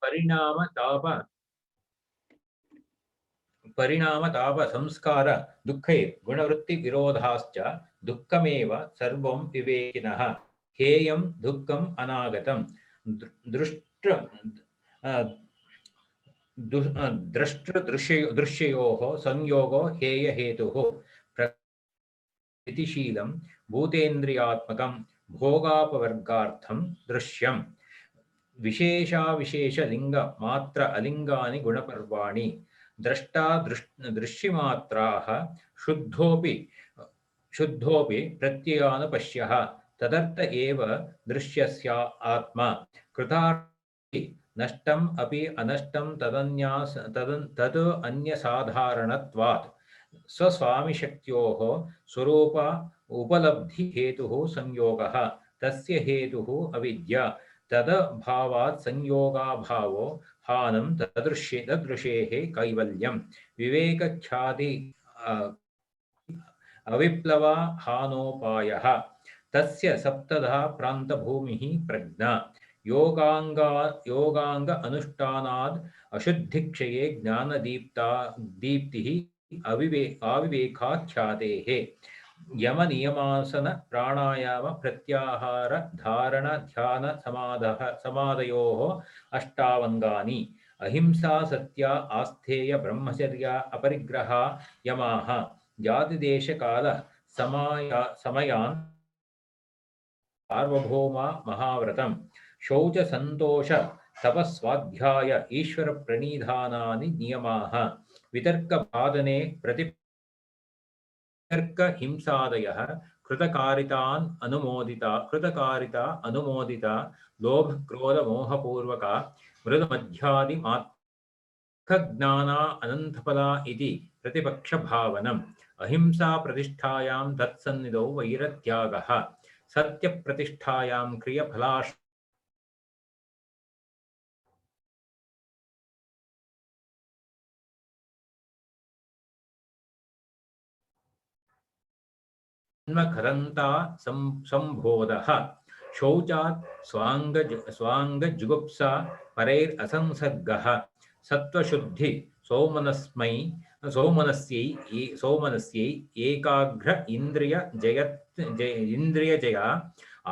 परिणाम ताप संस्कार दुःखे गुणवृत्ति विरोधाश्च दुःखमेव सर्वं विवेकिनः हेयं दुःखम् अनागतं दृष्ट दृश्ययोः संयोगो हेय हेतुः प्रकृतिशीलं भूतेन्द्रियात्मकं भोगापवर्गार्थं दृश्यम् विशेषाविशेष लिंग मात्र अलिंगानि गुणपर्वाणि द्रष्टा दृश्यमात्राः शुद्धोपि प्रत्ययानुपश्यः तदर्थ एव दृश्यस्य आत्मा कृतार्थि नष्टम् अपि अनष्टं तद् अन्यसाधारणत्वात् स्वस्वामिशक्त्योः स्वरूप उपलब्धि हेतुः संयोगः तस्य हेतुः अविद्या तदभावात् संयोगाभावो हानं तदृशेः कैवल्यं विवेकख्याति अविप्लवा हानोपायः तस्य सप्तधा प्रान्तभूमिः प्रज्ञा योगांग अनुष्ठानाद् अशुद्धिक्षये दीप्तिः अविवेकाख्यातेः यम नियमासन प्राणायाम प्रत्याहार धारण ध्यान समाधयोः अष्टावंगानि अहिंसा सत्या आस्थेय ब्रह्मचर्य अपरिग्रह यमाः जातिदेशकाल समयान् सार्वभौम महाव्रतम् शौच संतोष तपस्वाध्याय ईश्वर प्रणिधानानि नियमाः वितर्क बाधने तर्क हिंसादयः कृतकारिता अनुमोदिता लोभ क्रोध मोहपूर्वक मृदमध्यादि मात्खज्ञाना अनंतफला इति प्रतिपक्ष भावनम् अहिंसा प्रतिष्ठायां तत्सन्निधौ वैरत्यागः सत्य प्रतिष्ठायां क्रियफलाश् खरन्ता संबोधः शौचात् स्वांगजुगुप्सा परैरसंसर्गः सत्वशुद्धि सौमनस्यै एकाग्र इन्द्रियजया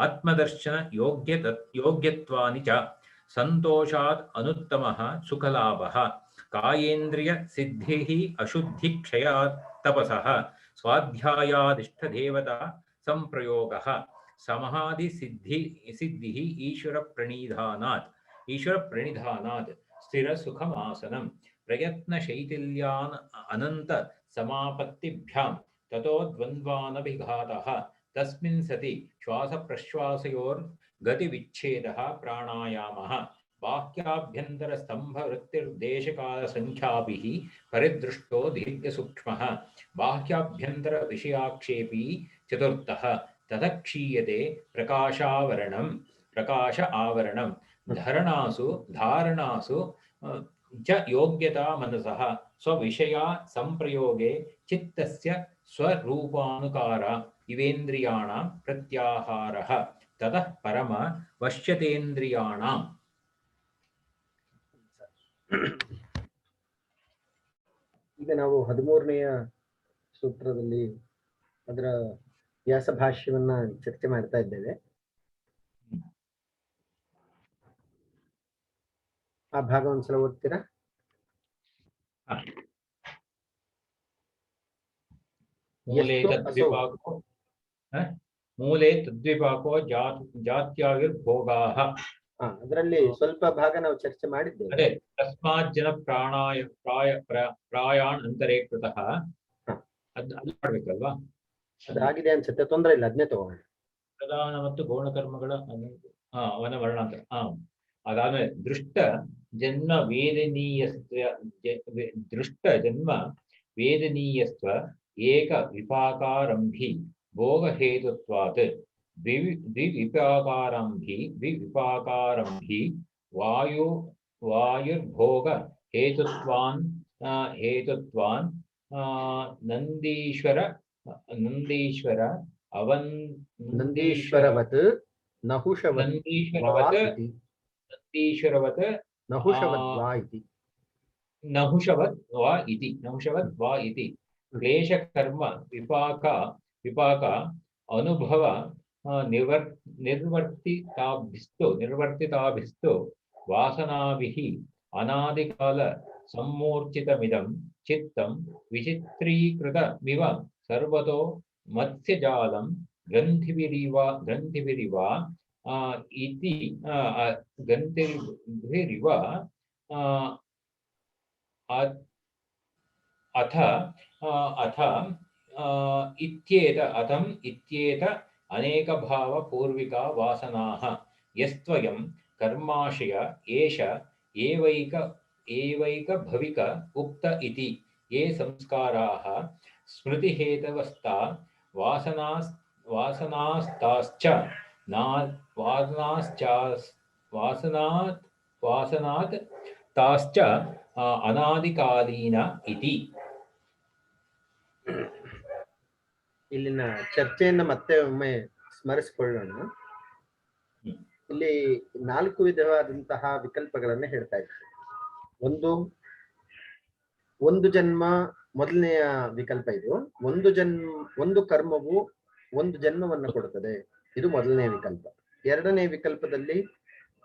आत्मदर्शन योग्यत्वानि च संतोषात् अनुत्तमः सुखलाभः कायेन्द्रिय सिद्धिः अशुद्धिक्षयात् तपसः स्वाध्यायादिष्टदेवता संप्रयोगः समाधि सिद्धिः ईश्वर प्रणिधानात् स्थिर सुखमासनं प्रयत्न शैथिल्यान् अनंत समापत्तिभ्यां ततो द्वन्द्वानभिघातः तस्मिन् सति श्वास प्रश्वासयोर्गति विच्छेदः प्राणायामः बाह्याभ्यंतर स्तंभ वृत्तिर्देशकाल संख्याभिः परिदृष्टो दीर्घसूक्ष्मः बाह्याभ्यंतर विषयाक्षेपी चतुर्थः ततः क्षीयते प्रकाश आवरणं धारणासु च योग्यता मनसः स्वविषया संप्रयोगे चित्तस्य स्वरूपानुकार इवेन्द्रियाणां प्रत्याहारः ततः परम वश्यतेन्द्रियाणां ಈಗ ನಾವು 13ನೆಯ ಸೂತ್ರದಲ್ಲಿ ಅದರ ವ್ಯಾಸ ಭಾಷ್ಯವನ್ನ ಚರ್ಚೆ ಮಾಡ್ತಾ ಇದ್ದೇವೆ. ಆ ಭಾಗ ಒಂದ್ಸಲ ಓದ್ತೀರಾ? ಮೂಲೆ ತದ್ವಿಪಾಕೋ ಜಾತ್ಯಾವಿರ್ಭೋಗಾಃ ಅದರಲ್ಲಿ ಸ್ವಲ್ಪ ಭಾಗ ನಾವು ಚರ್ಚೆ ಮಾಡಿದ್ದೇವೆ. ಅದೇ ತಸ್ಮಾತ್ ಜನ ಪ್ರಾಯಾಣ್ ಅಂತರೇ ಕೃತಃ ಅಲ್ಲಿ ಮಾಡ್ಬೇಕಲ್ವಾ? ಅದಾಗಿದೆ ಅನ್ಸುತ್ತೆ, ತೊಂದರೆ ಇಲ್ಲ, ಅದನ್ನೇ ತಗೋಣ. ಪ್ರಧಾನ ಮತ್ತು ಗೌಣ ಕರ್ಮಗಳ ಅವನ ವರ್ಣಾಂತರ. ಅದಾದ್ಮೇಲೆ ದೃಷ್ಟ ಜನ್ಮ ವೇದನೀಯಸ್ತ್ವ ಏಕ ವಿಪಾಕಾರಂಭಿ ಭೋಗ ಹೇತುತ್ವಾತ್ द्विविपाकारांभि वायुर्भोग हेतुत्वान् नंदीश्वरवत् ನಹುಷವತ್ ವಾ ನಂದೀಶ್ವರವತ್ ಇತಿ ನಂದೀಶ್ವರವತ್ ನಹುಷವದ್ವಾ ಇತಿ नहुषवत् वा इति क्लेशकर्म विपाक अनुभव निर्वर्तिताभिस्तु वासनाभिः अनादिकाल सम्मूर्छितमिदं चित्तं विचित्रीकृतमिव सर्वतो मत्स्यजालं ग्रन्थिभिरिव इति ग्रन्थिभिरिव अथ इत्येत अनेकभावपूर्विका वासनाः यस्त्वयं कर्माशय एष एवैकभविक उक्त इति ये संस्काराः स्मृतिहेतवस्ता वासनास्ताश्च वासनात् ताश्च ಅನಾದಿಕಾಲೀನ ಇತಿ. ಇಲ್ಲಿನ ಚರ್ಚೆಯನ್ನ ಮತ್ತೆ ಒಮ್ಮೆ ಸ್ಮರಿಸಿಕೊಳ್ಳೋಣ. ಇಲ್ಲಿ 4 ವಿಧವಾದಂತಹ ವಿಕಲ್ಪಗಳನ್ನು ಹೇಳ್ತಾ ಇದ್ದಾರೆ. ಒಂದು ಜನ್ಮ ಮೊದಲನೆಯ ವಿಕಲ್ಪ ಇದು. ಒಂದು ಕರ್ಮವು ಒಂದು ಜನ್ಮವನ್ನು ಕೊಡುತ್ತದೆ, ಇದು ಮೊದಲನೇ ವಿಕಲ್ಪ. ಎರಡನೇ ವಿಕಲ್ಪದಲ್ಲಿ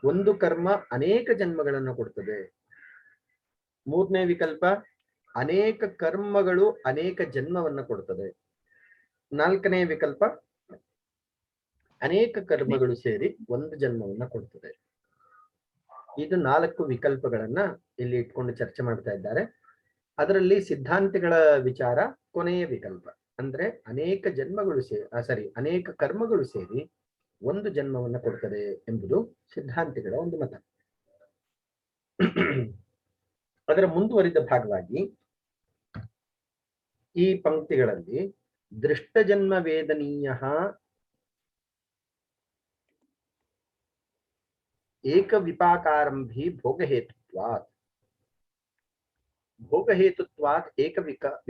ಒಂದು ಕರ್ಮ ಅನೇಕ ಜನ್ಮಗಳನ್ನು ಕೊಡುತ್ತದೆ. ಮೂರನೇ ವಿಕಲ್ಪ ಅನೇಕ ಕರ್ಮಗಳು ಅನೇಕ ಜನ್ಮವನ್ನ ಕೊಡುತ್ತದೆ. ನಾಲ್ಕನೇ ವಿಕಲ್ಪ ಅನೇಕ ಕರ್ಮಗಳು ಸೇರಿ ಒಂದು ಜನ್ಮವನ್ನ ಕೊಡುತ್ತದೆ. ಇದು 4 ವಿಕಲ್ಪಗಳನ್ನ ಇಲ್ಲಿ ಇಟ್ಕೊಂಡು ಚರ್ಚೆ ಮಾಡ್ತಾ ಇದ್ದಾರೆ. ಅದರಲ್ಲಿ ಸಿದ್ಧಾಂತಿಗಳ ವಿಚಾರ ಕೊನೆಯ ವಿಕಲ್ಪ, ಅಂದ್ರೆ ಅನೇಕ ಅನೇಕ ಕರ್ಮಗಳು ಸೇರಿ ಒಂದು ಜನ್ಮವನ್ನ ಕೊಡುತ್ತದೆ ಎಂಬುದು ಸಿದ್ಧಾಂತಿಗಳ ಒಂದು ಮತ. ಅದರ ಮುಂದುವರಿದ ಭಾಗವಾಗಿ ಈ ಪಂಕ್ತಿಗಳಲ್ಲಿ ದೃಷ್ಟಜನ್ಮ ವೇದನೀಯ ಏಕವಿಪಾಕಾರಂಭಿ ಭೋಗಹೇತುತ್ವಾತ್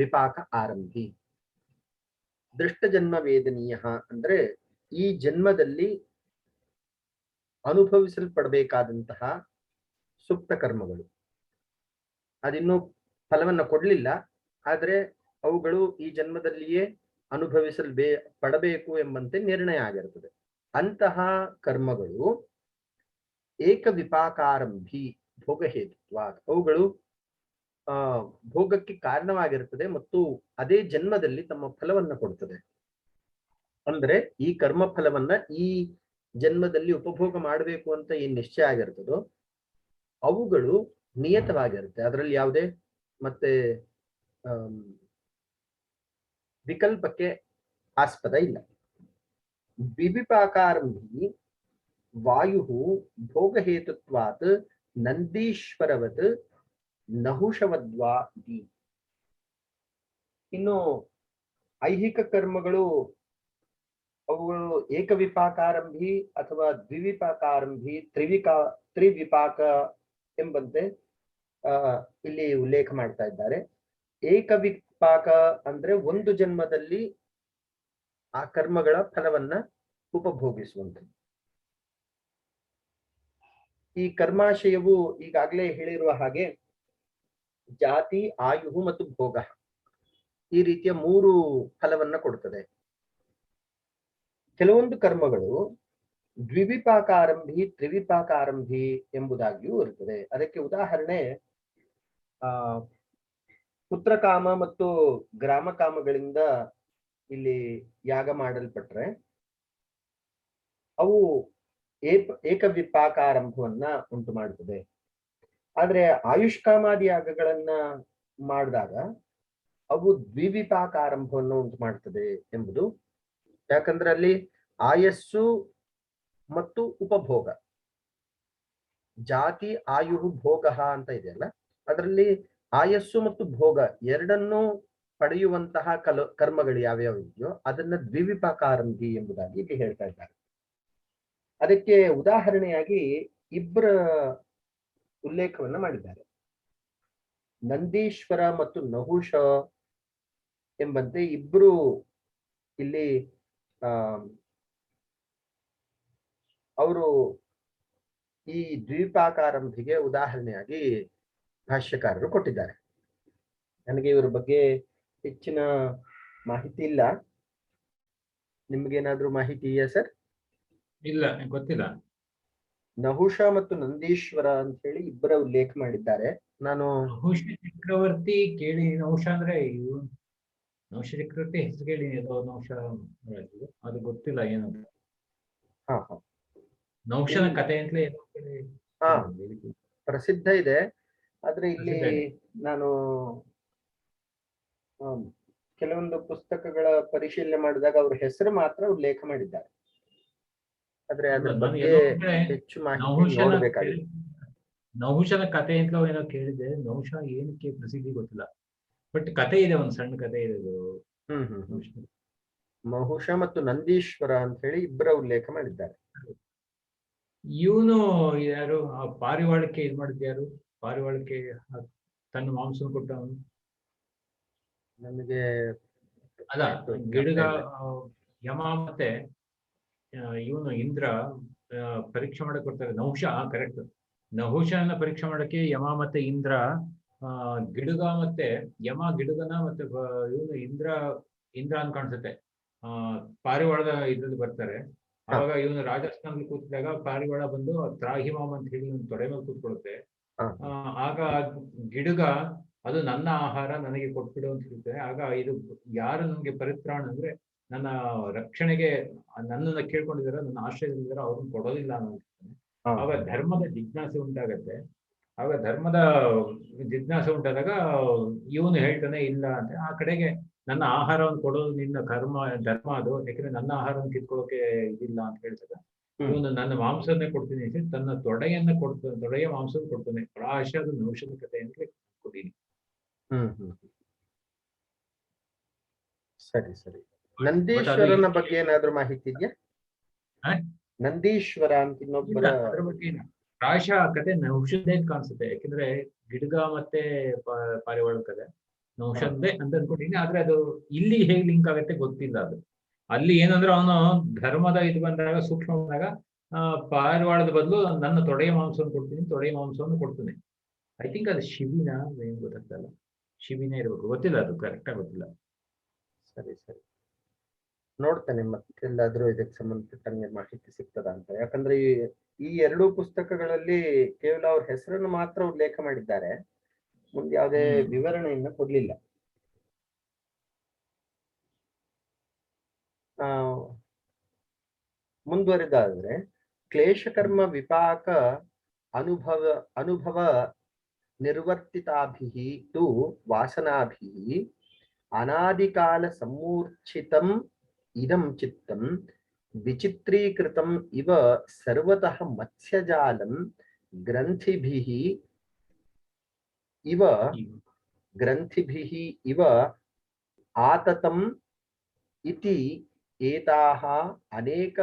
ವಿಪಾಕ ಆರಂಭಿ. ದೃಷ್ಟಜನ್ಮ ವೇದನೀಯ ಅಂದ್ರೆ ಈ ಜನ್ಮದಲ್ಲಿ ಅನುಭವಿಸಲ್ಪಡಬೇಕಾದಂತಹ ಸುಪ್ತ ಕರ್ಮಗಳು, ಅದಿನ್ನೂ ಫಲವನ್ನ ಕೊಡ್ಲಿಲ್ಲ, ಆದ್ರೆ ಅವುಗಳು ಈ ಜನ್ಮದಲ್ಲಿಯೇ ಪಡಬೇಕು ಎಂಬಂತೆ ನಿರ್ಣಯ ಆಗಿರುತ್ತದೆ. ಅಂತಹ ಕರ್ಮಗಳು ಏಕವಿಪಾಕಾರಂಭಿ ಭೋಗಹೇತುತ್ವ, ಅವುಗಳು ಭೋಗಕ್ಕೆ ಕಾರಣವಾಗಿರುತ್ತದೆ ಮತ್ತು ಅದೇ ಜನ್ಮದಲ್ಲಿ ತಮ್ಮ ಫಲವನ್ನ ಕೊಡುತ್ತದೆ. ಅಂದ್ರೆ ಈ ಕರ್ಮ ಫಲವನ್ನ ಈ ಜನ್ಮದಲ್ಲಿ ಉಪಭೋಗ ಮಾಡಬೇಕು ಅಂತ ಏನ್ ನಿಶ್ಚಯ ಆಗಿರ್ತದೋ ಅವುಗಳು ನಿಯತವಾಗಿರುತ್ತೆ. ಅದರಲ್ಲಿ ಯಾವುದೇ ಮತ್ತೆ ವಿಕಲ್ಪಕ್ಕೆ ಆಸ್ಪದ ಇಲ್ಲ. ವಿವಿಪಾಕಾರಂಭಿ ವಾಯು ಭೋಗಹೇತುತ್ವಾತ್ ನಂದೀಶ್ವರವತ್ ನಹುಷವದ್ವಾ ಇತಿ. ಇನ್ನು ಐಹಿಕ ಕರ್ಮಗಳು ಅವುಗಳು ಏಕವಿಪಾಕಾರಂಭಿ ಅಥವಾ ದ್ವಿವಿಪಾಕಾರಂಭಿ ತ್ರಿವಿಪಾಕ ಎಂಬಂತೆ ಇಲ್ಲಿ ಉಲ್ಲೇಖ ಮಾಡ್ತಾ ಇದ್ದಾರೆ. ಏಕವಿಪಾಕ ಅಂದ್ರೆ ಒಂದು ಜನ್ಮದಲ್ಲಿ ಆ ಕರ್ಮಗಳ ಫಲವನ್ನ ಉಪಭೋಗಿಸುವಂಥದ್ದು. ಈ ಕರ್ಮಾಶಯವು ಈಗಾಗಲೇ ಹೇಳಿರುವ ಹಾಗೆ ಜಾತಿ, ಆಯು ಮತ್ತು ಭೋಗ ಈ ರೀತಿಯ 3 ಫಲವನ್ನ ಕೊಡುತ್ತದೆ. ಕೆಲವೊಂದು ಕರ್ಮಗಳು ದ್ವಿವಿಪಾಕಾರಂಭಿ ತ್ರಿವಿಪಾಕಾರಂಭಿ ಎಂಬುದಾಗಿಯೂ ಇರುತ್ತದೆ. ಅದಕ್ಕೆ ಉದಾಹರಣೆ ಪುತ್ರಕಾಮ ಮತ್ತು ಗ್ರಾಮಕಾಮಗಳಿಂದ ಇಲ್ಲಿ ಯಾಗ ಮಾಡಲ್ಪಟ್ರೆ ಅವು ಏಕವಿಪಾಕಾರಂಭವನ್ನ ಉಂಟು ಮಾಡುತ್ತದೆ. ಆದ್ರೆ ಆಯುಷ್ಕಾಮಾದಿ ಯಾಗಗಳನ್ನ ಮಾಡಿದಾಗ ಅವು ದ್ವಿವಿಪಾಕಾರಂಭವನ್ನು ಉಂಟು ಮಾಡುತ್ತದೆ ಎಂಬುದು. ಯಾಕಂದ್ರೆ ಅಲ್ಲಿ ಆಯಸ್ಸು ಮತ್ತು ಉಪಭೋಗ, ಜಾತಿ ಆಯು ಭೋಗ ಅಂತ ಇದೆಯಲ್ಲ, ಅದರಲ್ಲಿ ಆಯಸ್ಸು ಮತ್ತು ಭೋಗ ಎರಡನ್ನೂ ಪಡೆಯುವಂತಹ ಕರ್ಮಗಳು ಯಾವ್ಯಾವ ಇದೆಯೋ ಅದನ್ನ ದ್ವಿವಿಪಾಕಾರಂಭಿ ಎಂಬುದಾಗಿ ಇಲ್ಲಿ ಹೇಳ್ತಾ ಇದ್ದಾರೆ. ಅದಕ್ಕೆ ಉದಾಹರಣೆಯಾಗಿ ಇಬ್ಬರ ಉಲ್ಲೇಖವನ್ನ ಮಾಡಿದ್ದಾರೆ. ನಂದೀಶ್ವರ ಮತ್ತು ನಹುಷ ಎಂಬಂತೆ ಇಬ್ರು ಇಲ್ಲಿ ಅವರು ಈ ದ್ವೀಪಾಕಾರಂಭಿಗೆ ಉದಾಹರಣೆಯಾಗಿ ಭಾಷ್ಯಕಾರರು ಕೊಟ್ಟಿದ್ದಾರೆ. ನನಗೆ ಇವರ ಬಗ್ಗೆ ಹೆಚ್ಚಿನ ಮಾಹಿತಿ ಇಲ್ಲ. ನಿಮ್ಗೇನಾದ್ರೂ ಮಾಹಿತಿ ಇದೆಯಾ ಸರ್? ಇಲ್ಲ, ಗೊತ್ತಿಲ್ಲ. ನಹುಷ ಮತ್ತು ನಂದೀಶ್ವರ ಅಂತ ಹೇಳಿ ಇಬ್ಬರ ಉಲ್ಲೇಖ ಮಾಡಿದ್ದಾರೆ. ನಾನು ನಹುಷ ಚಕ್ರವರ್ತಿ ಕೇಳಿ, ನಹುಷ ಅಂದ್ರೆ ನಹುಷ ಚಕ್ರವರ್ತಿ ಹೆಸರು ಕೇಳಿ, ನಹುಷ ಅದು ಗೊತ್ತಿಲ್ಲ ಏನಂತ. ಹಾ ಹಾ ನಹುಷನ ಕಥೆ ಅಂತಲೇ ಏನೋ ಹಾ ಪ್ರಸಿದ್ಧ ಇದೆ. ಆದ್ರೆ ಇಲ್ಲಿ ನಾನು ಕೆಲವೊಂದು ಪುಸ್ತಕಗಳ ಪರಿಶೀಲನೆ ಮಾಡಿದಾಗ ಅವ್ರ ಹೆಸರು ಮಾತ್ರ ಉಲ್ಲೇಖ ಮಾಡಿದ್ದಾರೆ. ಆದ್ರೆ ಅದ್ರ ಬಗ್ಗೆ ಹೆಚ್ಚು ಮಾಹಿತಿ ನೋಡ್ಬೇಕಾಗಿದೆ. ನಹುಷನ ಕಥೆ ಅಂತ ಏನೋ ಕೇಳಿದೆ. ನಹುಷ ಏನಕ್ಕೆ ಪ್ರಸಿದ್ಧಿ ಗೊತ್ತಿಲ್ಲ, ಬಟ್ ಕಥೆ ಇದೆ, ಒಂದ್ ಸಣ್ಣ ಕಥೆ ಇದೆ. ನಹುಷ ಮತ್ತು ನಂದೀಶ್ವರ ಅಂತ ಹೇಳಿ ಇಬ್ಬರ ಉಲ್ಲೇಖ ಮಾಡಿದ್ದಾರೆ. ಇವನು ಯಾರು ಪಾರಿವಾಳಕ್ಕೆ ಇದ್ ಮಾಡಿದ್ ಯಾರು? ಪಾರಿವಾಳಕ್ಕೆ ತನ್ನ ಮಾಂಸ ಕೊಟ್ಟವನು ನಮಗೆ ಅಲ್ಲ, ಗಿಡಗ ಯಮ ಮತ್ತೆ ಇವನು ಇಂದ್ರ ಪರೀಕ್ಷೆ ಮಾಡಕ್ ಕೊಡ್ತಾರೆ. ನಹುಷ ಕರೆಕ್ಟ್. ನಹುಷನ ಪರೀಕ್ಷೆ ಮಾಡಕ್ಕೆ ಯಮ ಮತ್ತೆ ಇಂದ್ರ, ಗಿಡುಗ ಮತ್ತೆ ಯಮ ಗಿಡುಗನ ಮತ್ತೆ ಇವನು ಇಂದ್ರ ಅಂತ ಕಾಣಿಸುತ್ತೆ ಪಾರಿವಾಳದ ಇದ್ರಲ್ಲಿ ಬರ್ತಾರೆ. ಆವಾಗ ಇವನು ರಾಜಸ್ಥಾನದಲ್ಲಿ ಕೂತಿದಾಗ ಪಾರಿವಾಳ ಬಂದು ತ್ರಾಹಿಮಾಮ್ ಅಂತ ಹೇಳಿ ಇವನು ತೊಡೆ ಮೇಲೆ ಕೂತ್ಕೊಳ್ಳುತ್ತೆ. ಆಗ ಗಿಡುಗ ಅದು ನನ್ನ ಆಹಾರ, ನನಗೆ ಕೊಟ್ಬಿಡು ಅಂತ ಹೇಳ್ತಾರೆ. ಆಗ ಇದು ಯಾರು ನನಗೆ ಪರಿತ್ರಾಣ ಅಂದ್ರೆ ನನ್ನ ರಕ್ಷಣೆಗೆ ನನ್ನನ್ನ ಕೇಳ್ಕೊಂಡಿದಾರ, ನನ್ನ ಆಶ್ರಯದಲ್ಲಿದ್ದಾರೆ, ಅವ್ರನ್ನ ಕೊಡೋದಿಲ್ಲ ಅನ್ನೋ. ಆಗ ಧರ್ಮದ ಜಿಜ್ಞಾಸೆ ಉಂಟಾಗತ್ತೆ. ಆಗ ಧರ್ಮದ ಜಿಜ್ಞಾಸೆ ಉಂಟಾದಾಗ ಇವನು ಹೇಳ್ತಾನೆ ಇಲ್ಲ ಅಂತ. ಆ ಕಡೆಗೆ ನನ್ನ ಆಹಾರವನ್ನು ಕೊಡೋದು ನಿನ್ನ ಧರ್ಮ ಅದು, ಯಾಕಂದ್ರೆ ನನ್ನ ಆಹಾರವನ್ನು ಕಿತ್ಕೊಳ್ಳೋಕೆ ಇದಿಲ್ಲ ಅಂತ ಹೇಳ್ತಾರೆ. ಇವನು ನನ್ನ ಮಾಂಸನ್ನೇ ಕೊಡ್ತೀನಿ ಅಂತ ತನ್ನ ತೊಡೆಯನ್ನ ಕೊಡ್ತಾನೆ, ತೊಡೆಯ ಮಾಂಸ ಕೊಡ್ತಾನೆ. ಪ್ರಾಯಶಃ ಅದು ನಹುಷನ ಕಥೆ ಅಂತ ಕೊಡ್ತೀನಿ. ಸರಿ ಸರಿ. ನಂದೀಶ್ವರನ ಬಗ್ಗೆ ಏನಾದ್ರೂ ಮಾಹಿತಿ ಇದೆಯಾ? ನಂದೀಶ್ವರ ಅಂತ ಇನ್ನೊಬ್ಬರ ಬಗ್ಗೆ ಪ್ರಾಯಶಃ ಕತೆ ನಹುಷದ್ದೇ ಕಾಣಿಸುತ್ತೆ. ಯಾಕಂದ್ರೆ ಗಿಡ್ಗ ಮತ್ತೆ ಪಾರಿವಾಳ ಕತೆ ನಹುಷದ್ದೇ ಅಂತ ಅನ್ಕೊಂಡಿನಿ. ಆದ್ರೆ ಅದು ಇಲ್ಲಿ ಹೇಗ್ ಲಿಂಕ್ ಆಗತ್ತೆ ಗೊತ್ತಿಲ್ಲ. ಅದು ಅಲ್ಲಿ ಏನಂದ್ರೆ ಅವನು ಧರ್ಮದ ಇದು ಬಂದಾಗ, ಸೂಕ್ಷ್ಮ ಬಂದಾಗ ಪಾರಿವಾಳದ ಬದಲು ನನ್ನ ತೊಡೆಯ ಮಾಂಸವನ್ನು ಕೊಡ್ತೀನಿ, ತೊಡೆಯ ಮಾಂಸವನ್ನು ಕೊಡ್ತೀನಿ. ಐ ಥಿಂಕ್ ಅದು ಶಿಬಿನ ಏನ್ ಗೊತ್ತಾಗ್ತಲ್ಲ, ಶಿಬಿನ ಇರ್ಬೇಕು, ಗೊತ್ತಿಲ್ಲ, ಅದು ಕರೆಕ್ಟ್ ಆಗಿ ಗೊತ್ತಿಲ್ಲ. ಸರಿ ಸರಿ, ನೋಡ್ತೇನೆ ಮತ್ತೆಲ್ಲಾದ್ರೂ ಇದಕ್ಕೆ ಸಂಬಂಧಪಟ್ಟಂಗೆ ಮಾಹಿತಿ ಸಿಗ್ತದ ಅಂತ. ಯಾಕಂದ್ರೆ ಈ ಎರಡೂ ಪುಸ್ತಕಗಳಲ್ಲಿ ಕೇವಲ ಅವ್ರ ಹೆಸರನ್ನು ಮಾತ್ರ ಉಲ್ಲೇಖ ಮಾಡಿದ್ದಾರೆ, ಮುಂದೆ ಯಾವುದೇ ವಿವರಣೆಯನ್ನ ಕೊಡ್ಲಿಲ್ಲ. ಮುಂದುವರೆದಾದ್ರೆ ಕ್ಲೇಶಕರ್ಮ ವಿಪಾಕ ಅನುಭವ ನಿರ್ವರ್ತಿತಾಭಿಃ ತು ವಾಸನಾಭಿಃ ಅನಾದಿಕಾಲ ಸಮೂರ್ಛಿತಂ ಇದಂ ಚಿತ್ತಂ ವಿಚಿತ್ರೀಕೃತಂ ಇವ ಸರ್ವತಃ ಮತ್ಸ್ಯಜಾಲಂ ಗ್ರಂಥಿಭಿಃ ಇವ ಆತತಂ ಇತಿ ಏತಾಹ ಅನೇಕ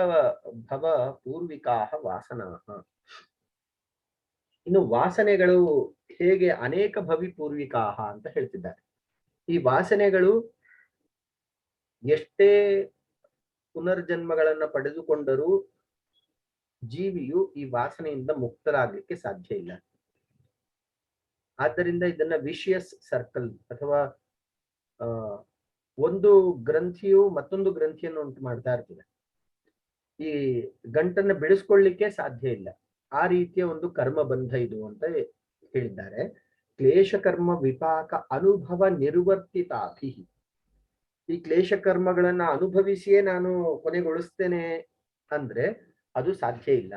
ಭವ ಪೂರ್ವಿಕಾಹ ವಾಸನಾಹ. ಇನ್ನು ವಾಸನೆಗಳು ಹೇಗೆ ಅನೇಕ ಭವಿ ಪೂರ್ವಿಕಾಹ ಅಂತ ಹೇಳ್ತಿದ್ದಾರೆ. ಈ ವಾಸನೆಗಳು ಎಷ್ಟೇ ಪುನರ್ಜನ್ಮಗಳನ್ನ ಪಡೆದುಕೊಂಡರೂ ಜೀವಿಯು ಈ ವಾಸನೆಯಿಂದ ಮುಕ್ತರಾಗಲಿಕ್ಕೆ ಸಾಧ್ಯ ಇಲ್ಲ. ಆದ್ದರಿಂದ ಇದನ್ನ ವಿಷಿಯಸ್ ಸರ್ಕಲ್ ಅಥವಾ ಒಂದು ಗ್ರಂಥಿಯು ಮತ್ತೊಂದು ಗ್ರಂಥಿಯನ್ನು ಉಂಟು ಮಾಡ್ತಾ ಇರ್ತದೆ. ಈ ಗಂಟನ್ನ ಬಿಡಿಸ್ಕೊಳ್ಳಿಕ್ಕೆ ಸಾಧ್ಯ ಇಲ್ಲ. ಆ ರೀತಿಯ ಒಂದು ಕರ್ಮ ಬಂಧ ಇದು ಅಂತ ಹೇಳಿದ್ದಾರೆ. ಕ್ಲೇಶ ಕರ್ಮ ವಿಪಾಕ ಅನುಭವ ನಿರ್ವರ್ತಿತಾಭಿ. ಈ ಕ್ಲೇಶ ಕರ್ಮಗಳನ್ನ ಅನುಭವಿಸಿಯೇ ನಾನು ಕೊನೆಗೊಳಿಸ್ತೇನೆ ಅಂದ್ರೆ ಅದು ಸಾಧ್ಯ ಇಲ್ಲ.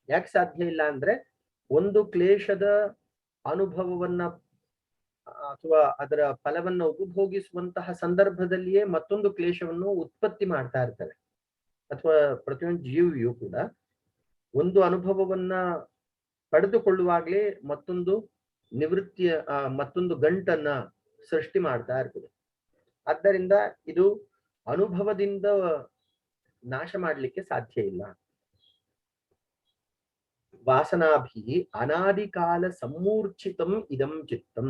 ಯಾಕೆ ಸಾಧ್ಯ ಇಲ್ಲ ಅಂದ್ರೆ, ಒಂದು ಕ್ಲೇಶದ ಅನುಭವವನ್ನ ಅಥವಾ ಅದರ ಫಲವನ್ನ ಉಪಭೋಗಿಸುವಂತಹ ಸಂದರ್ಭದಲ್ಲಿಯೇ ಮತ್ತೊಂದು ಕ್ಲೇಶವನ್ನು ಉತ್ಪತ್ತಿ ಮಾಡ್ತಾ ಇರ್ತಾರೆ. ಅಥವಾ ಪ್ರತಿಯೊಂದು ಜೀವಿಯು ಕೂಡ ಒಂದು ಅನುಭವವನ್ನ ಪಡೆದುಕೊಳ್ಳುವಾಗಲೇ ಮತ್ತೊಂದು ನಿವೃತ್ತಿಯ ಮತ್ತೊಂದು ಗಂಟನ್ನ ಸೃಷ್ಟಿ ಮಾಡ್ತಾ ಇರ್ತದೆ. ಆದ್ದರಿಂದ ಇದು ಅನುಭವದಿಂದ ನಾಶ ಮಾಡಲಿಕ್ಕೆ ಸಾಧ್ಯ ಇಲ್ಲ. ವಾಸನಾಭಿ ಅನಾದಿ ಕಾಲ ಸಮೂರ್ಛಿತಂ ಇದಂ ಚಿತ್ತಂ.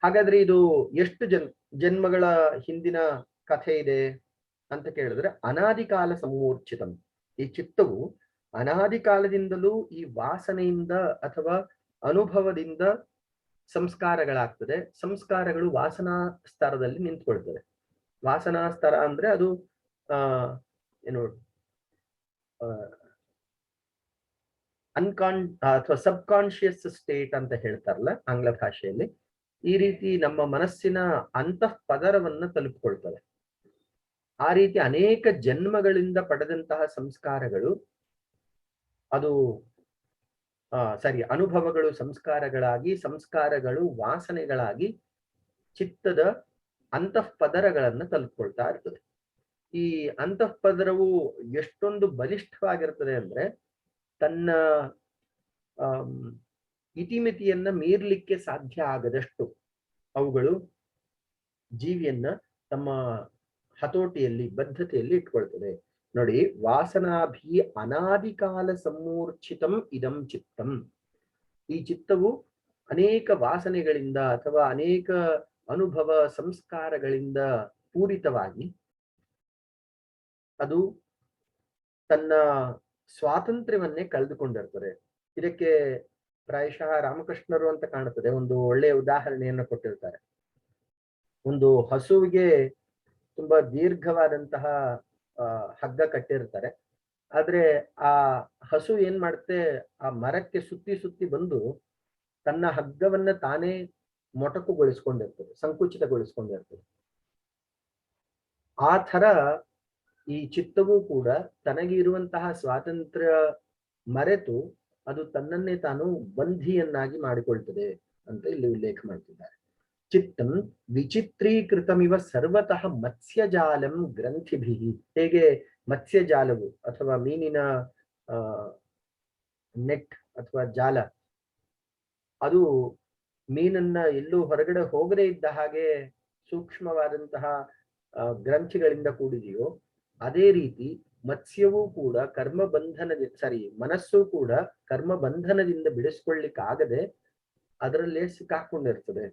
ಹಾಗಾದ್ರೆ ಇದು ಎಷ್ಟು ಜನ್ಮಗಳ ಹಿಂದಿನ ಕಥೆ ಇದೆ ಅಂತ ಕೇಳಿದ್ರೆ, ಅನಾದಿ ಕಾಲ ಸಮೂರ್ಛಿತಂ. ಈ ಚಿತ್ತವು ಅನಾದಿ ಕಾಲದಿಂದಲೂ ಈ ವಾಸನೆಯಿಂದ ಅಥವಾ ಅನುಭವದಿಂದ ಸಂಸ್ಕಾರಗಳಾಗ್ತದೆ. ಸಂಸ್ಕಾರಗಳು ವಾಸನಾ ಸ್ತರದಲ್ಲಿ ನಿಂತ್ಕೊಳ್ತದೆ. ವಾಸನಾ ಸ್ತರ ಅಂದ್ರೆ ಅದು ಏನು ಅಥವಾ ಸಬ್ ಕಾನ್ಶಿಯಸ್ ಸ್ಟೇಟ್ ಅಂತ ಹೇಳ್ತಾರಲ್ಲ ಆಂಗ್ಲ ಭಾಷೆಯಲ್ಲಿ. ಈ ರೀತಿ ನಮ್ಮ ಮನಸ್ಸಿನ ಅಂತಃ ಪದರವನ್ನ ತಲುಪಿಕೊಳ್ತವೆ. ಆ ರೀತಿ ಅನೇಕ ಜನ್ಮಗಳಿಂದ ಪಡೆದಂತಹ ಸಂಸ್ಕಾರಗಳು ಅದು ಅನುಭವಗಳು ಸಂಸ್ಕಾರಗಳಾಗಿ, ಸಂಸ್ಕಾರಗಳು ವಾಸನೆಗಳಾಗಿ ಚಿತ್ತದ ಅಂತಃ ಪದರಗಳನ್ನ ತಲುಪಿಕೊಳ್ತಾ ಇರ್ತದೆ. ಈ ಅಂತಃ ಪದರವು ಎಷ್ಟೊಂದು ಬಲಿಷ್ಠವಾಗಿರ್ತದೆ ಅಂದ್ರೆ ತನ್ನ ಇತಿಮಿತಿಯನ್ನ ಮೀರ್ಲಿಕ್ಕೆ ಸಾಧ್ಯ ಆಗದಷ್ಟು ಅವುಗಳು ಜೀವಿಯನ್ನ ತಮ್ಮ ಹತೋಟಿಯಲ್ಲಿ, ಬದ್ಧತೆಯಲ್ಲಿ ಇಟ್ಕೊಳ್ತದೆ. ನೋಡಿ, ವಾಸನಾಭಿ ಅನಾದಿ ಕಾಲ ಸಮೂರ್ಛಿತಂ ಇದಂ ಚಿತ್ತಂ. ಈ ಚಿತ್ತವು ಅನೇಕ ವಾಸನೆಗಳಿಂದ ಅಥವಾ ಅನೇಕ ಅನುಭವ ಸಂಸ್ಕಾರಗಳಿಂದ ಪೂರಿತವಾಗಿ ಅದು ತನ್ನ ಸ್ವಾತಂತ್ರ್ಯವನ್ನೇ ಕಳೆದುಕೊಂಡಿರ್ತದೆ. ಇದಕ್ಕೆ ಪ್ರಾಯಶಃ ರಾಮಕೃಷ್ಣರು ಅಂತ ಕಾಣುತ್ತದೆ ಒಂದು ಒಳ್ಳೆಯ ಉದಾಹರಣೆಯನ್ನು ಕೊಟ್ಟಿರ್ತಾರೆ. ಒಂದು ಹಸುವಿಗೆ ತುಂಬಾ ದೀರ್ಘವಾದಂತಹ ಹಗ್ಗ ಕಟ್ಟಿರ್ತಾರೆ. ಆದ್ರೆ ಆ ಹಸು ಏನ್ ಮಾಡುತ್ತೆ, ಆ ಮರಕ್ಕೆ ಸುತ್ತಿ ಸುತ್ತಿ ಬಂದು ತನ್ನ ಹಗ್ಗವನ್ನ ತಾನೇ ಮೊಟಕುಗೊಳಿಸ್ಕೊಂಡಿರ್ತದೆ, ಸಂಕುಚಿತಗೊಳಿಸ್ಕೊಂಡಿರ್ತದೆ. ಆ ತರ ಈ ಚಿತ್ತವೂ ಕೂಡ ತನಗೆ ಇರುವಂತಹ ಸ್ವಾತಂತ್ರ್ಯ ಮರೆತು ಅದು ತನ್ನನ್ನೇ ತಾನು ಬಂಧಿಯನ್ನಾಗಿ ಮಾಡಿಕೊಳ್ತದೆ ಅಂತ ಇಲ್ಲಿ ಉಲ್ಲೇಖ ಮಾಡ್ತಿದ್ದಾರೆ. ಚಿತ್ತಂ ವಿಚಿತ್ರೀಕೃತಮಿವ ಸರ್ವತಃ ಮತ್ಸ್ಯಜಾಲಂ ಗ್ರಂಥಿಭಿ. ಹೇಗೆ ಮತ್ಸ್ಯಜಾಲವು ಅಥವಾ ಮೀನಿನ ನೆಟ್ ಅಥವಾ ಜಾಲ ಅದು ಮೀನನ್ನ ಎಲ್ಲೂ ಹೊರಗಡೆ ಹೋಗದೇ ಇದ್ದ ಹಾಗೆ ಸೂಕ್ಷ್ಮವಾದಂತಹ ಗ್ರಂಥಿಗಳಿಂದ ಕೂಡಿದೆಯೋ, ಅದೇ ರೀತಿ ಮತ್ಸ್ಯವೂ ಕೂಡ ಮನಸ್ಸು ಕೂಡ ಕರ್ಮ ಬಂಧನದಿಂದ ಬಿಡಿಸ್ಕೊಳ್ಳಿಕ್ಕಾಗದೆ ಅದರಲ್ಲೇ ಸಿಕ್ಕಾಕೊಂಡಿರ್ತದೆ.